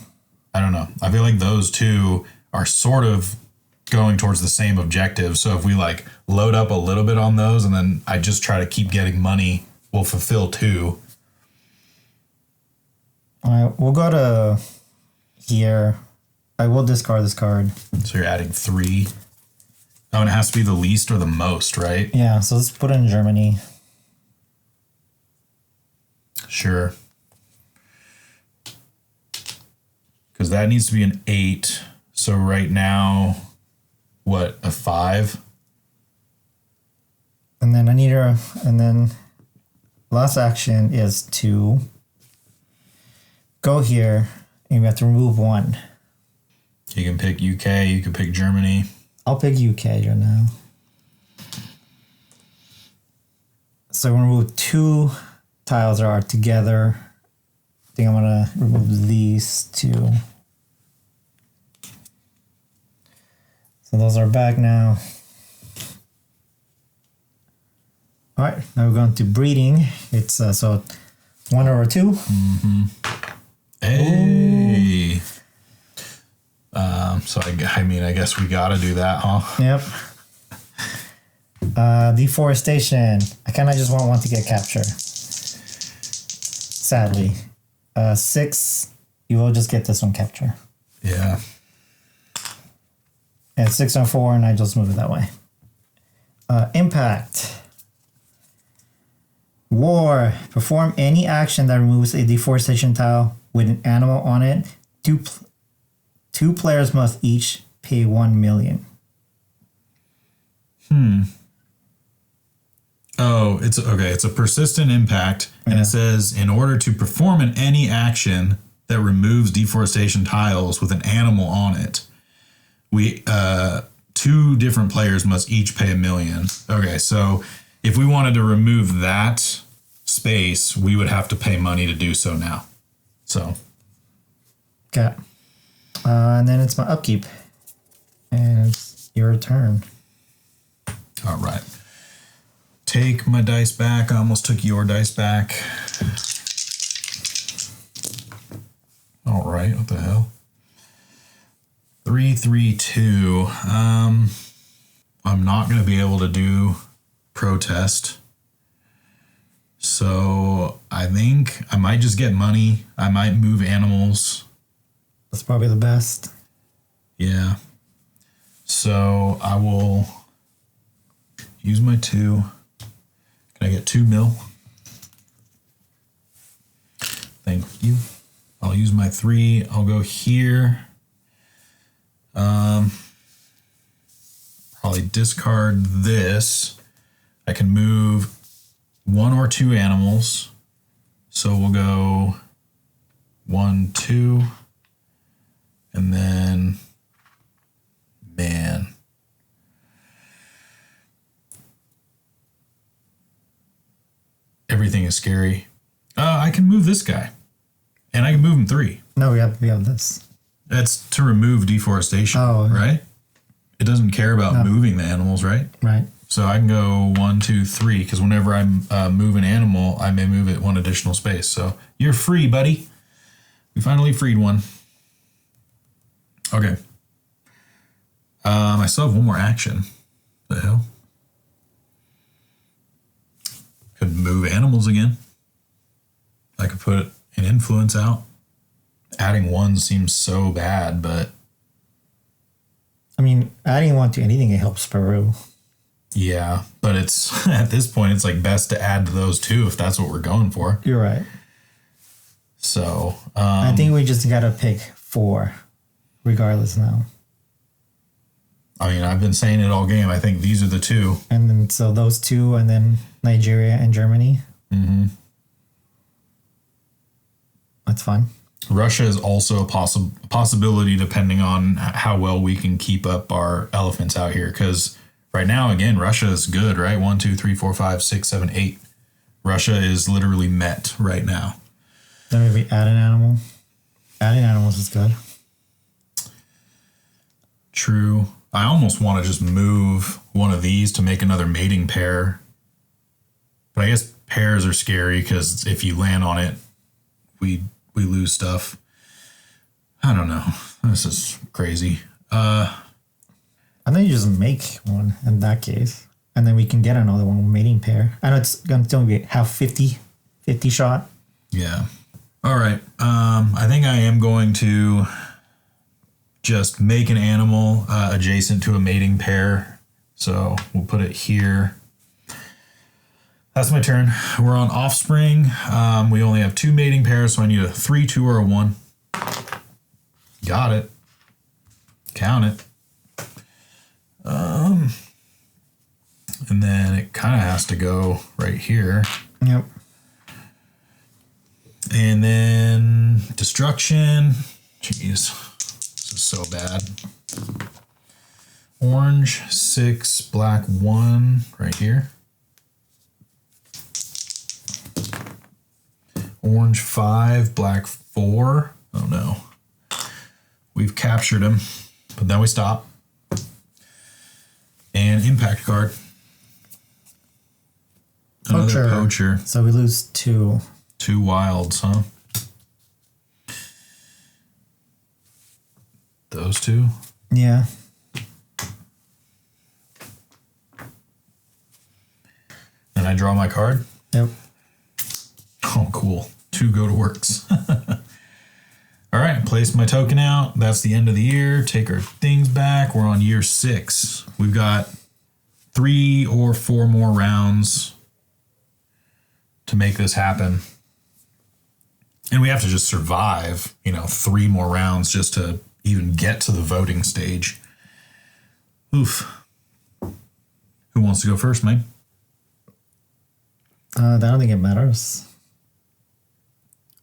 Speaker 1: I don't know. I feel like those two are sort of going towards the same objective. So if we like load up a little bit on those and then I just try to keep getting money, we'll fulfill 2.
Speaker 2: All right, we'll go to here. I will discard this card.
Speaker 1: So you're adding 3. Oh, and it has to be the least or the most, right?
Speaker 2: Yeah, so let's put it in Germany.
Speaker 1: Sure. Because that needs to be an 8. So right now, what, a 5?
Speaker 2: And then and then last action is to go here and we have to remove 1.
Speaker 1: You can pick UK, you can pick Germany.
Speaker 2: I'll pick UK right now. So we're going to remove 2 tiles that are together. I think I'm going to remove these 2. So those are back now. All right, now we're going to breeding. It's so 1 over 2.
Speaker 1: Mm-hmm. Hey. So I guess we got to do that, huh?
Speaker 2: Yep. Deforestation. I kind of just want 1 to get captured. Sadly. 6, you will just get this one capture.
Speaker 1: Yeah.
Speaker 2: And 6 and 4, and I just move it that way. Impact. War. Perform any action that removes a deforestation tile with an animal on it. 2 players must each pay 1 million.
Speaker 1: Oh, it's okay. It's a persistent impact, and it says in order to perform any action that removes deforestation tiles with an animal on it, we 2 different players must each pay 1 million. Okay, so if we wanted to remove that space, we would have to pay money to do so now. So,
Speaker 2: okay. And then it's my upkeep. And it's your turn.
Speaker 1: All right. Take my dice back. I almost took your dice back. All right. What the hell? 3, 3, 2. I'm not going to be able to do protest. So I think I might just get money. I might move animals.
Speaker 2: That's probably the best.
Speaker 1: Yeah. So I will use my 2. Can I get 2 mil? Thank you. I'll use my 3. I'll go here. Probably discard this. I can move 1 or 2 animals. So we'll go 1, 2. And then, man. Everything is scary. I can move this guy. And I can move him 3.
Speaker 2: No, we have this.
Speaker 1: That's to remove deforestation, right? It doesn't care about moving the animals, right?
Speaker 2: Right.
Speaker 1: So I can go 1, 2, 3, because whenever I move an animal, I may move it 1 additional space. So you're free, buddy. We finally freed one. Okay. I still have 1 more action. The hell? Could move animals again. I could put an influence out. Adding one seems so bad, but
Speaker 2: I mean, adding one to anything, it helps Peru.
Speaker 1: yeah, but it's at this point, it's like best to add to those two if that's what we're going for.
Speaker 2: You're right.
Speaker 1: So
Speaker 2: I think we just got to pick 4 regardless now.
Speaker 1: I mean, I've been saying it all game. I think these are the 2.
Speaker 2: And then, so those 2, and then Nigeria and Germany.
Speaker 1: Mm-hmm.
Speaker 2: That's fine.
Speaker 1: Russia is also a possibility depending on how well we can keep up our elephants out here. Because right now, again, Russia is good, right? 1, 2, 3, 4, 5, 6, 7, 8. Russia is literally met right now.
Speaker 2: Then maybe add an animal. Adding animals is good.
Speaker 1: True. I almost want to just move one of these to make another mating pair. But I guess pairs are scary because if you land on it, we lose stuff. I don't know. This is crazy.
Speaker 2: I think you just make one in that case. And then we can get another one, mating pair. I know it's going to be have 50 shot.
Speaker 1: Yeah. All right. I think I am going to just make an animal adjacent to a mating pair. So we'll put it here. That's my turn. We're on offspring. We only have 2 mating pairs, so I need a 3, 2, or a 1. Got it. Count it. And then it kind of has to go right here.
Speaker 2: Yep.
Speaker 1: And then destruction. Jeez, this is so bad. Orange 6, black 1 right here. Orange 5, black 4. Oh no. We've captured him, but then we stop. And impact card. Another poacher.
Speaker 2: So we lose 2.
Speaker 1: 2 wilds, huh? Those 2?
Speaker 2: Yeah.
Speaker 1: Then I draw my card?
Speaker 2: Yep.
Speaker 1: Oh, cool. 2 go to works. All right, place my token out. That's the end of the year. Take our things back. We're on year 6. We've got 3 or 4 more rounds to make this happen. And we have to just survive, 3 more rounds just to even get to the voting stage. Oof. Who wants to go first, Mike?
Speaker 2: I don't think it matters.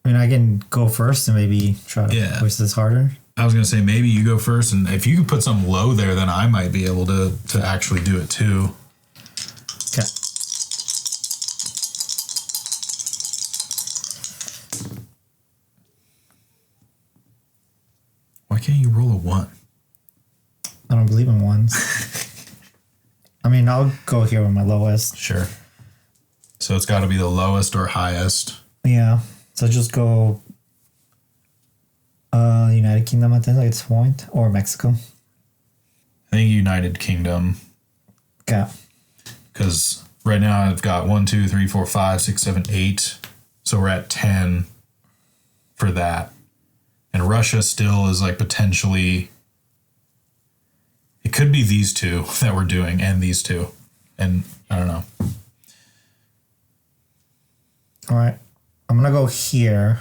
Speaker 2: I mean, I can go first and maybe try to push this harder.
Speaker 1: I was going to say, maybe you go first, and if you could put something low there, then I might be able to actually do it too.
Speaker 2: Okay.
Speaker 1: Why can't you roll a 1?
Speaker 2: I don't believe in ones. I mean, I'll go here with my lowest.
Speaker 1: Sure. So it's got to be the lowest or highest.
Speaker 2: Yeah. So just go United Kingdom at this point, or Mexico.
Speaker 1: I think United Kingdom.
Speaker 2: Okay.
Speaker 1: Because right now I've got 1, 2, 3, 4, 5, 6, 7, 8. So we're at 10 for that. And Russia still is like potentially... It could be these 2 that we're doing and these 2. And I don't know.
Speaker 2: All right. I'm going to go here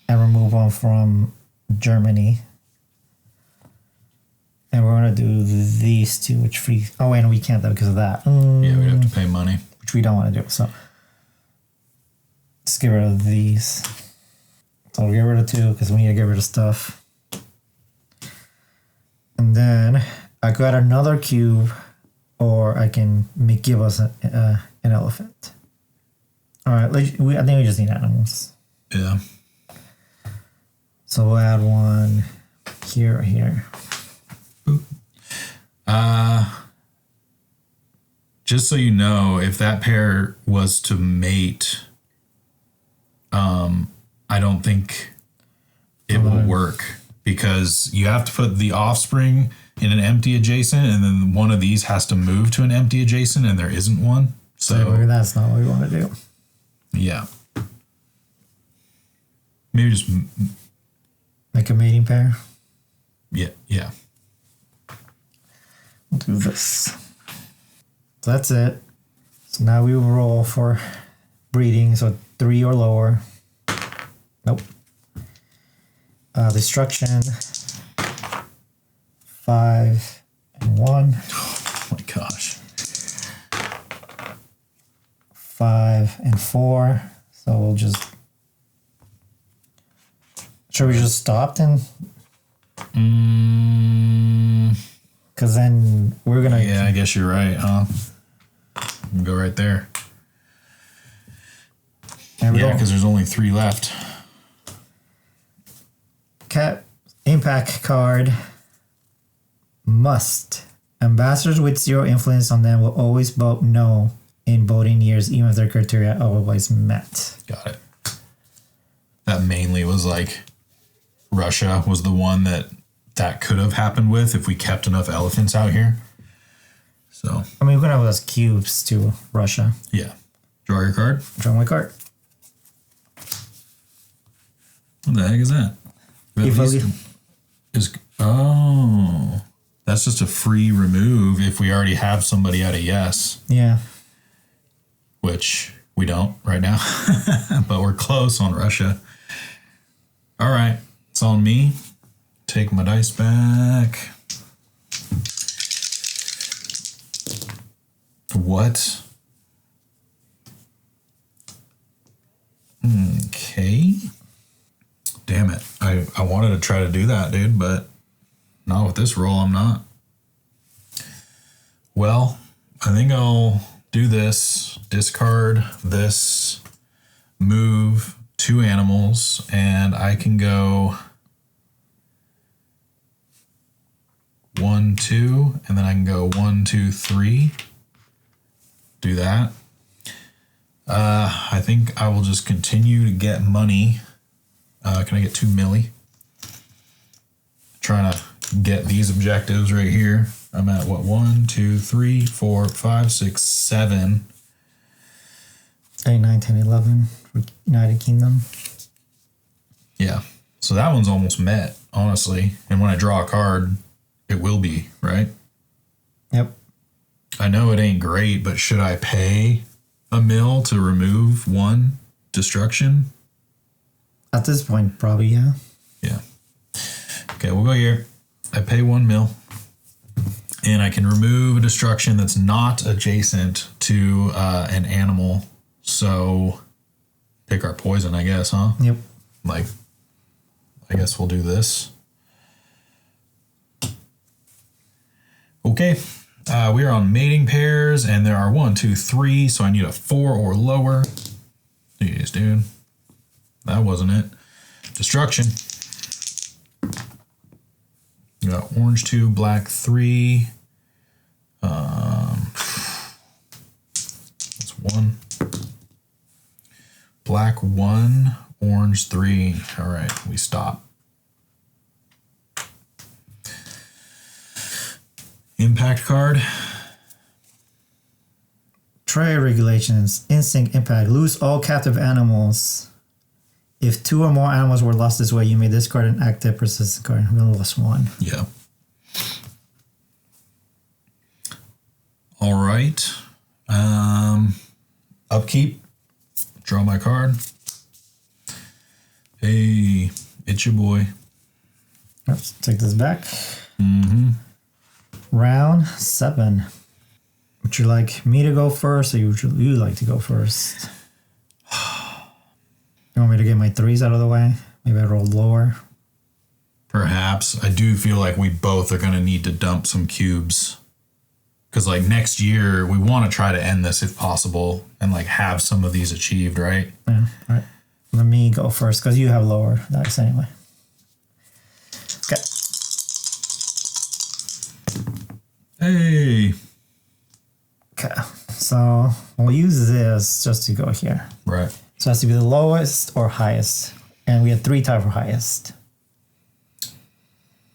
Speaker 2: and remove one from Germany. And we're going to do these 2, which free... Oh, and we can't though because of that.
Speaker 1: Yeah, we'd have to pay money.
Speaker 2: Which we don't want to do. So let's get rid of these. So we'll get rid of 2 because we need to get rid of stuff. And then I got another cube, or I can give us an elephant. All right, I think we just need animals.
Speaker 1: Yeah.
Speaker 2: So we'll add one here or here.
Speaker 1: Just so you know, if that pair was to mate, I don't think it will work, because you have to put the offspring in an empty adjacent, and then one of these has to move to an empty adjacent, and there isn't one. So
Speaker 2: that's not what we want to do.
Speaker 1: Yeah. Maybe just
Speaker 2: Like a mating pair.
Speaker 1: yeah.
Speaker 2: We'll do this. So that's it. So now we will roll for breeding. So 3 or lower. Nope. Destruction. 5 and 1.
Speaker 1: Oh my gosh.
Speaker 2: 5 and 4. So we'll just. Should we just stop then? Because then we're gonna.
Speaker 1: Yeah, I guess you're right, huh? We'll go right there. Yeah, because there's only 3 left.
Speaker 2: Cat impact card. Must. Ambassadors with 0 influence on them will always vote no in voting years, even if their criteria are otherwise met.
Speaker 1: Got it. That mainly was like Russia was the one that could have happened with if we kept enough elephants out here. So
Speaker 2: I mean, we're gonna have those cubes to Russia.
Speaker 1: yeah. Draw your card.
Speaker 2: Draw my card.
Speaker 1: What the heck is that? Oh, that's just a free remove if we already have somebody at a yes,
Speaker 2: Yeah.
Speaker 1: which we don't right now, but we're close on Russia. All right, it's on me. Take my dice back. What? Okay. Damn it. I wanted to try to do that, dude, but not with this roll, I'm not. Well, I think I'll do this, discard this, move 2 animals, and I can go 1, 2, and then I can go 1, 2, 3. Do that. I think I will just continue to get money. Can I get 2 milli? Trying to get these objectives right here. I'm at what? 1, 2, 3, 4, 5, 6, 7.
Speaker 2: 8, 9, 10, 11 for United Kingdom.
Speaker 1: Yeah. So that one's almost met, honestly. And when I draw a card, it will be, right?
Speaker 2: Yep.
Speaker 1: I know it ain't great, but should I pay a mil to remove 1 destruction?
Speaker 2: At this point, probably, yeah.
Speaker 1: Yeah. Okay, we'll go here. I pay 1 mil. And I can remove a destruction that's not adjacent to an animal. So pick our poison, I guess, huh?
Speaker 2: Yep.
Speaker 1: Like, I guess we'll do this. Okay. We are on mating pairs, and there are 1, 2, 3, so I need a 4 or lower. Jeez, dude. That wasn't it. Destruction. We got orange 2, black 3. That's 1. Black 1, orange 3. All right, we stop. Impact card.
Speaker 2: Tray regulations. Instinct impact. Lose all captive animals. If 2 or more animals were lost this way, you may discard an active persistent card. We only lost 1.
Speaker 1: Yeah. All right. Upkeep. Draw my card. Hey, it's your boy.
Speaker 2: Let's take this back.
Speaker 1: Mm-hmm.
Speaker 2: Round 7. Would you like me to go first, or would you like to go first? You want me to get my 3s out of the way? Maybe I roll lower.
Speaker 1: Perhaps. I do feel like we both are going to need to dump some cubes. Because, like, next year, we want to try to end this if possible and, like, have some of these achieved, right?
Speaker 2: Yeah, all right. Let me go first, because you have lower dice anyway. Okay.
Speaker 1: Hey.
Speaker 2: Okay. So we'll use this just to go here.
Speaker 1: Right.
Speaker 2: So it has to be the lowest or highest. And we had 3 tied for highest.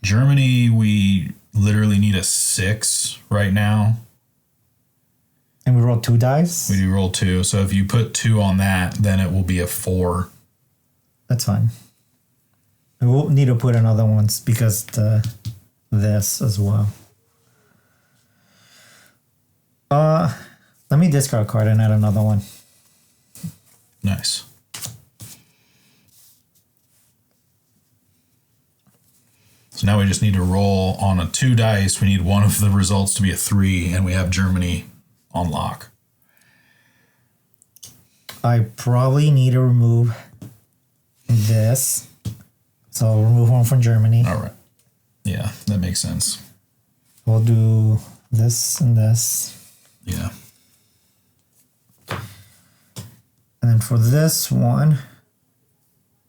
Speaker 1: Germany, we literally need a 6 right now.
Speaker 2: And we rolled 2 dice?
Speaker 1: We do roll 2. So if you put 2 on that, then it will be a 4.
Speaker 2: That's fine. We'll need to put another ones because this as well. Let me discard a card and add another one.
Speaker 1: Nice. So now we just need to roll on a 2 dice. We need one of the results to be a 3, and we have Germany on lock.
Speaker 2: I probably need to remove this. So I'll remove one from Germany.
Speaker 1: All right. Yeah, that makes sense.
Speaker 2: We'll do this and this.
Speaker 1: Yeah.
Speaker 2: And then for this one,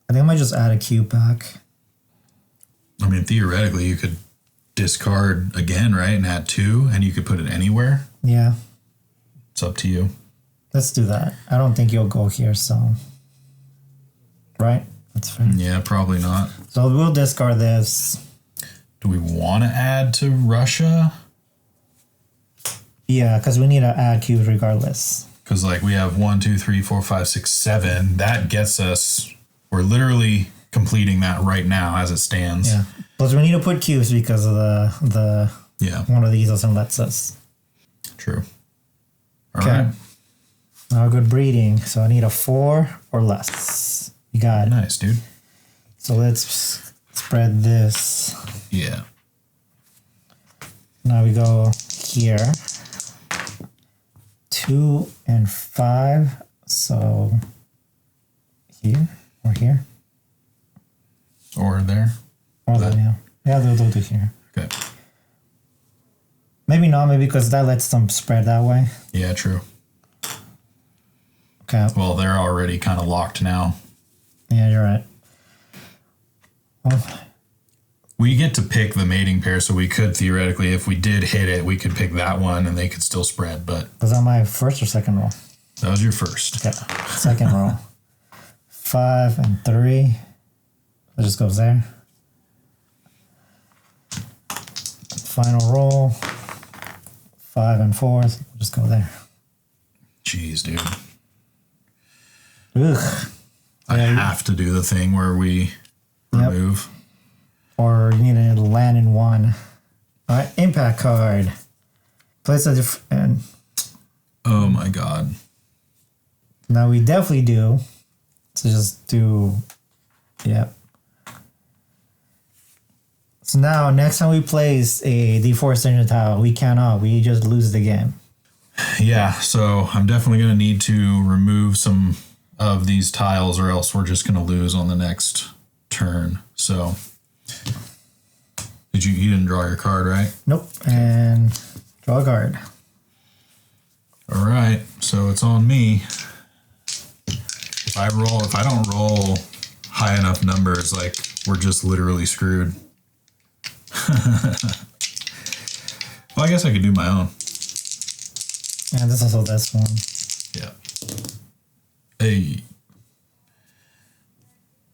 Speaker 2: I think I might just add a cube back.
Speaker 1: I mean, theoretically, you could discard again, right? And add 2, and you could put it anywhere.
Speaker 2: Yeah.
Speaker 1: It's up to you.
Speaker 2: Let's do that. I don't think you'll go here, so. Right? That's fair.
Speaker 1: Yeah, probably not.
Speaker 2: So we'll discard this.
Speaker 1: Do we want to add to Russia?
Speaker 2: Yeah, because we need to add cubes regardless.
Speaker 1: Because, like, we have 1, 2, 3, 4, 5, 6, 7. That gets us... We're literally completing that right now as it stands.
Speaker 2: Yeah. Plus we need to put cubes because of the
Speaker 1: Yeah.
Speaker 2: one of these doesn't let us.
Speaker 1: True. All
Speaker 2: Okay.
Speaker 1: right.
Speaker 2: Now good breeding. So I need a 4 or less. You got it.
Speaker 1: Nice, dude.
Speaker 2: So let's spread this.
Speaker 1: Yeah.
Speaker 2: Now we go here. 2 and 5. So here or here.
Speaker 1: Or there.
Speaker 2: Or that, yeah. Yeah, they'll do here.
Speaker 1: Okay.
Speaker 2: Maybe not, maybe because that lets them spread that way.
Speaker 1: Yeah, true.
Speaker 2: Okay.
Speaker 1: Well, they're already kind of locked now.
Speaker 2: Yeah, you're right. Well,
Speaker 1: We get to pick the mating pair, so we could theoretically, if we did hit it, we could pick that one and they could still spread, but
Speaker 2: was that my first or second roll?
Speaker 1: that was your first.
Speaker 2: Okay. Second roll. 5 and 3. It just goes there. Final roll. 5 and 4. Just go there.
Speaker 1: Jeez, dude.
Speaker 2: Ugh.
Speaker 1: I have to do the thing where we remove.
Speaker 2: Or you need to land in 1. All right, impact card. Place a different.
Speaker 1: Oh my god.
Speaker 2: Now we definitely do. So just do. Yep. So now next time we place a deforestation tile, we cannot. We just lose the game.
Speaker 1: Yeah, so I'm definitely going to need to remove some of these tiles or else we're just going to lose on the next turn. So you didn't draw your card, right?
Speaker 2: Nope. And draw a card.
Speaker 1: All right, so it's on me. If I don't roll high enough numbers, like we're just literally screwed. Well, I guess I could do my own.
Speaker 2: And this is also this one.
Speaker 1: Yeah. Hey.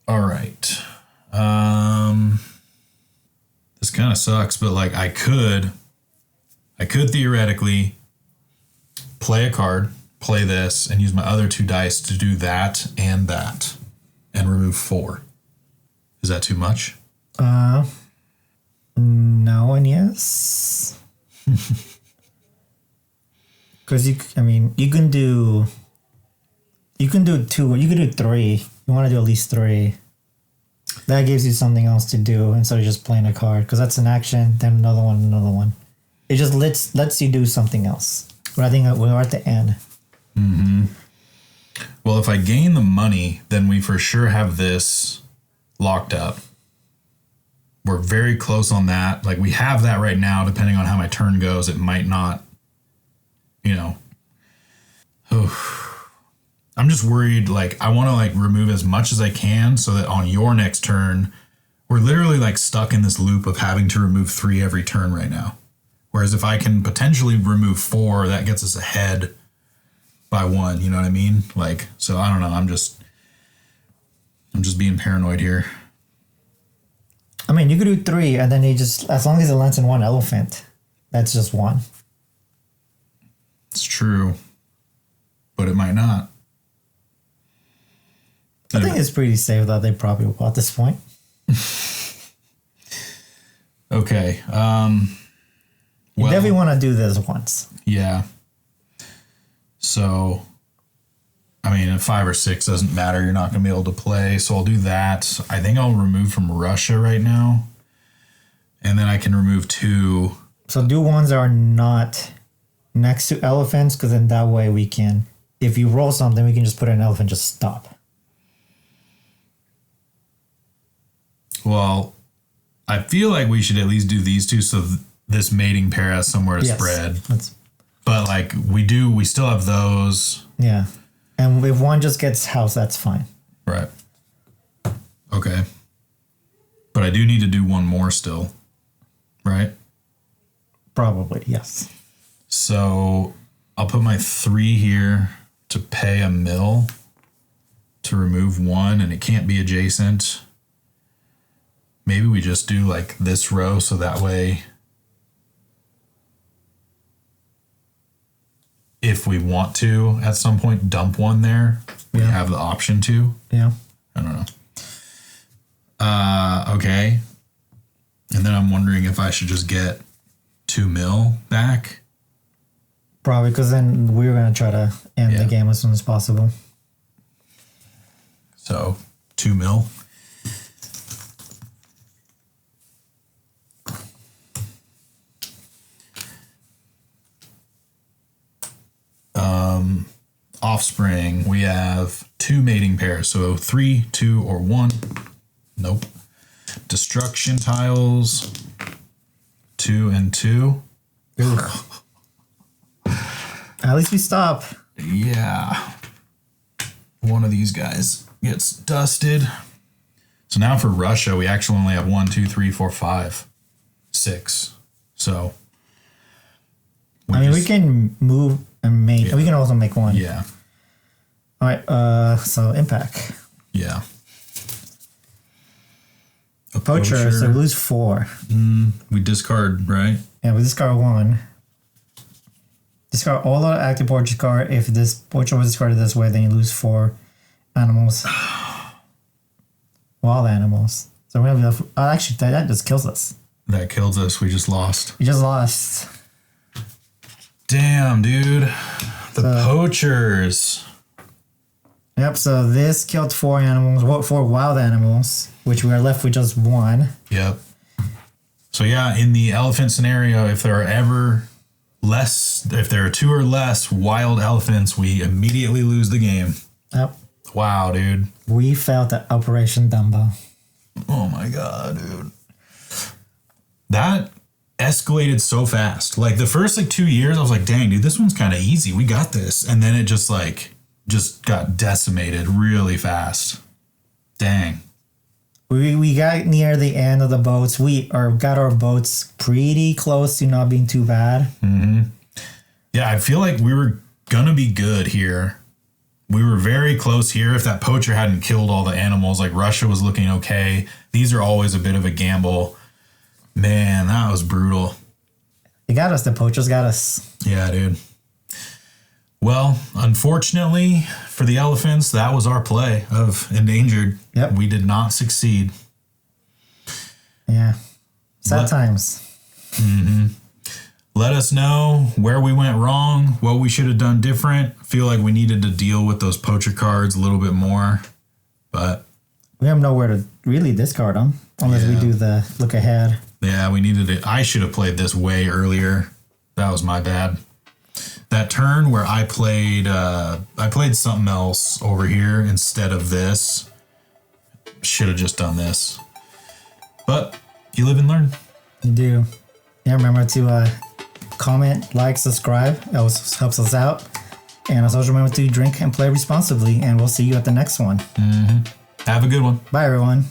Speaker 1: All right. This kind of sucks, but like I could theoretically play a card, play this, and use my other 2 dice to do that, and remove 4. Is that too much?
Speaker 2: No and yes. Because you can do 2, you can do 3. You want to do at least 3. That gives you something else to do instead of just playing a card. Because that's an action, then another one. It just lets you do something else. But I think we're at the end.
Speaker 1: Mm-hmm. Well, if I gain the money, then we for sure have this locked up. We're very close on that. Like we have that right now, depending on how my turn goes, it might not, I'm just worried, like, I want to, like, remove as much as I can so that on your next turn, we're literally, like, stuck in this loop of having to remove 3 every turn right now. Whereas if I can potentially remove 4, that gets us ahead by 1, you know what I mean? Like, so I don't know, I'm just being paranoid here.
Speaker 2: I mean, you could do 3, and then as long as it lands in 1 elephant, that's just 1.
Speaker 1: It's true, but it might not.
Speaker 2: I think it's pretty safe that they probably will at this point.
Speaker 1: Okay.
Speaker 2: You definitely want to do this once.
Speaker 1: Yeah. So, I mean, a 5 or 6 doesn't matter. You're not going to be able to play. So I'll do that. I think I'll remove from Russia right now. And then I can remove 2.
Speaker 2: So do ones that are not next to elephants, because then that way we can, if you roll something, we can just put an elephant, just stop.
Speaker 1: Well, I feel like we should at least do these 2 so this mating pair has somewhere to spread. But like we still have those.
Speaker 2: Yeah. And if one just gets house, that's fine.
Speaker 1: Right. Okay. But I do need to do one more still. Right?
Speaker 2: Probably, yes.
Speaker 1: So I'll put my 3 here to pay a mill to remove 1, and it can't be adjacent. Maybe we just do like this row so that way if we want to at some point dump 1 there, we have the option to.
Speaker 2: Yeah.
Speaker 1: I don't know. Okay. And then I'm wondering if I should just get 2 mil back.
Speaker 2: Probably, because then we're going to try to end the game as soon as possible.
Speaker 1: So 2 mil. Offspring, we have 2 mating pairs. So 3, 2, or 1. Nope. Destruction tiles, 2 and 2.
Speaker 2: At least we stop.
Speaker 1: Yeah. One of these guys gets dusted. So now for Russia, we actually only have 1, 2, 3, 4, 5, 6. So.
Speaker 2: We can move and make. Yeah. We can also make 1.
Speaker 1: Yeah.
Speaker 2: All right. So impact.
Speaker 1: Yeah.
Speaker 2: A poacher. So we lose 4.
Speaker 1: We discard, right?
Speaker 2: Yeah, we discard 1. Discard all our active poacher card. If this poacher was discarded this way, then you lose 4 animals. Wild animals. So we're gonna be actually that just kills us.
Speaker 1: That kills us. We just lost.
Speaker 2: We just lost.
Speaker 1: Damn, dude. The poachers.
Speaker 2: Yep, so this killed 4 animals, 4 wild animals, which we are left with just 1.
Speaker 1: Yep. So yeah, in the elephant scenario, if there are 2 or less wild elephants, we immediately lose the game.
Speaker 2: Yep.
Speaker 1: Wow, dude.
Speaker 2: We failed at Operation Dumbo.
Speaker 1: Oh my God, dude. That escalated so fast. Like the first 2 years, I was like, dang, dude, this one's kind of easy. We got this. And then it just got decimated really fast. Dang.
Speaker 2: We got near the end of the boats. We got our boats pretty close to not being too bad.
Speaker 1: Mm-hmm. Yeah, I feel like we were going to be good here. We were very close here. If that poacher hadn't killed all the animals, like Russia was looking okay. These are always a bit of a gamble. Man, that was brutal.
Speaker 2: They got us. The poachers got us.
Speaker 1: Yeah, dude. Well, unfortunately for the elephants, that was our play of Endangered.
Speaker 2: Yep.
Speaker 1: We did not succeed.
Speaker 2: Yeah. Sad times.
Speaker 1: Mm-hmm. Let us know where we went wrong, what we should have done different. I feel like we needed to deal with those poacher cards a little bit more, but
Speaker 2: we have nowhere to really discard them unless we do the look ahead.
Speaker 1: Yeah, we needed it. I should have played this way earlier. That was my bad. That turn where I played something else over here instead of this. Should have just done this. But you live and learn.
Speaker 2: You do. Yeah, remember to comment, like, subscribe. That always helps us out. And also remember to drink and play responsibly. And we'll see you at the next one.
Speaker 1: Mm-hmm. Have a good one.
Speaker 2: Bye, everyone.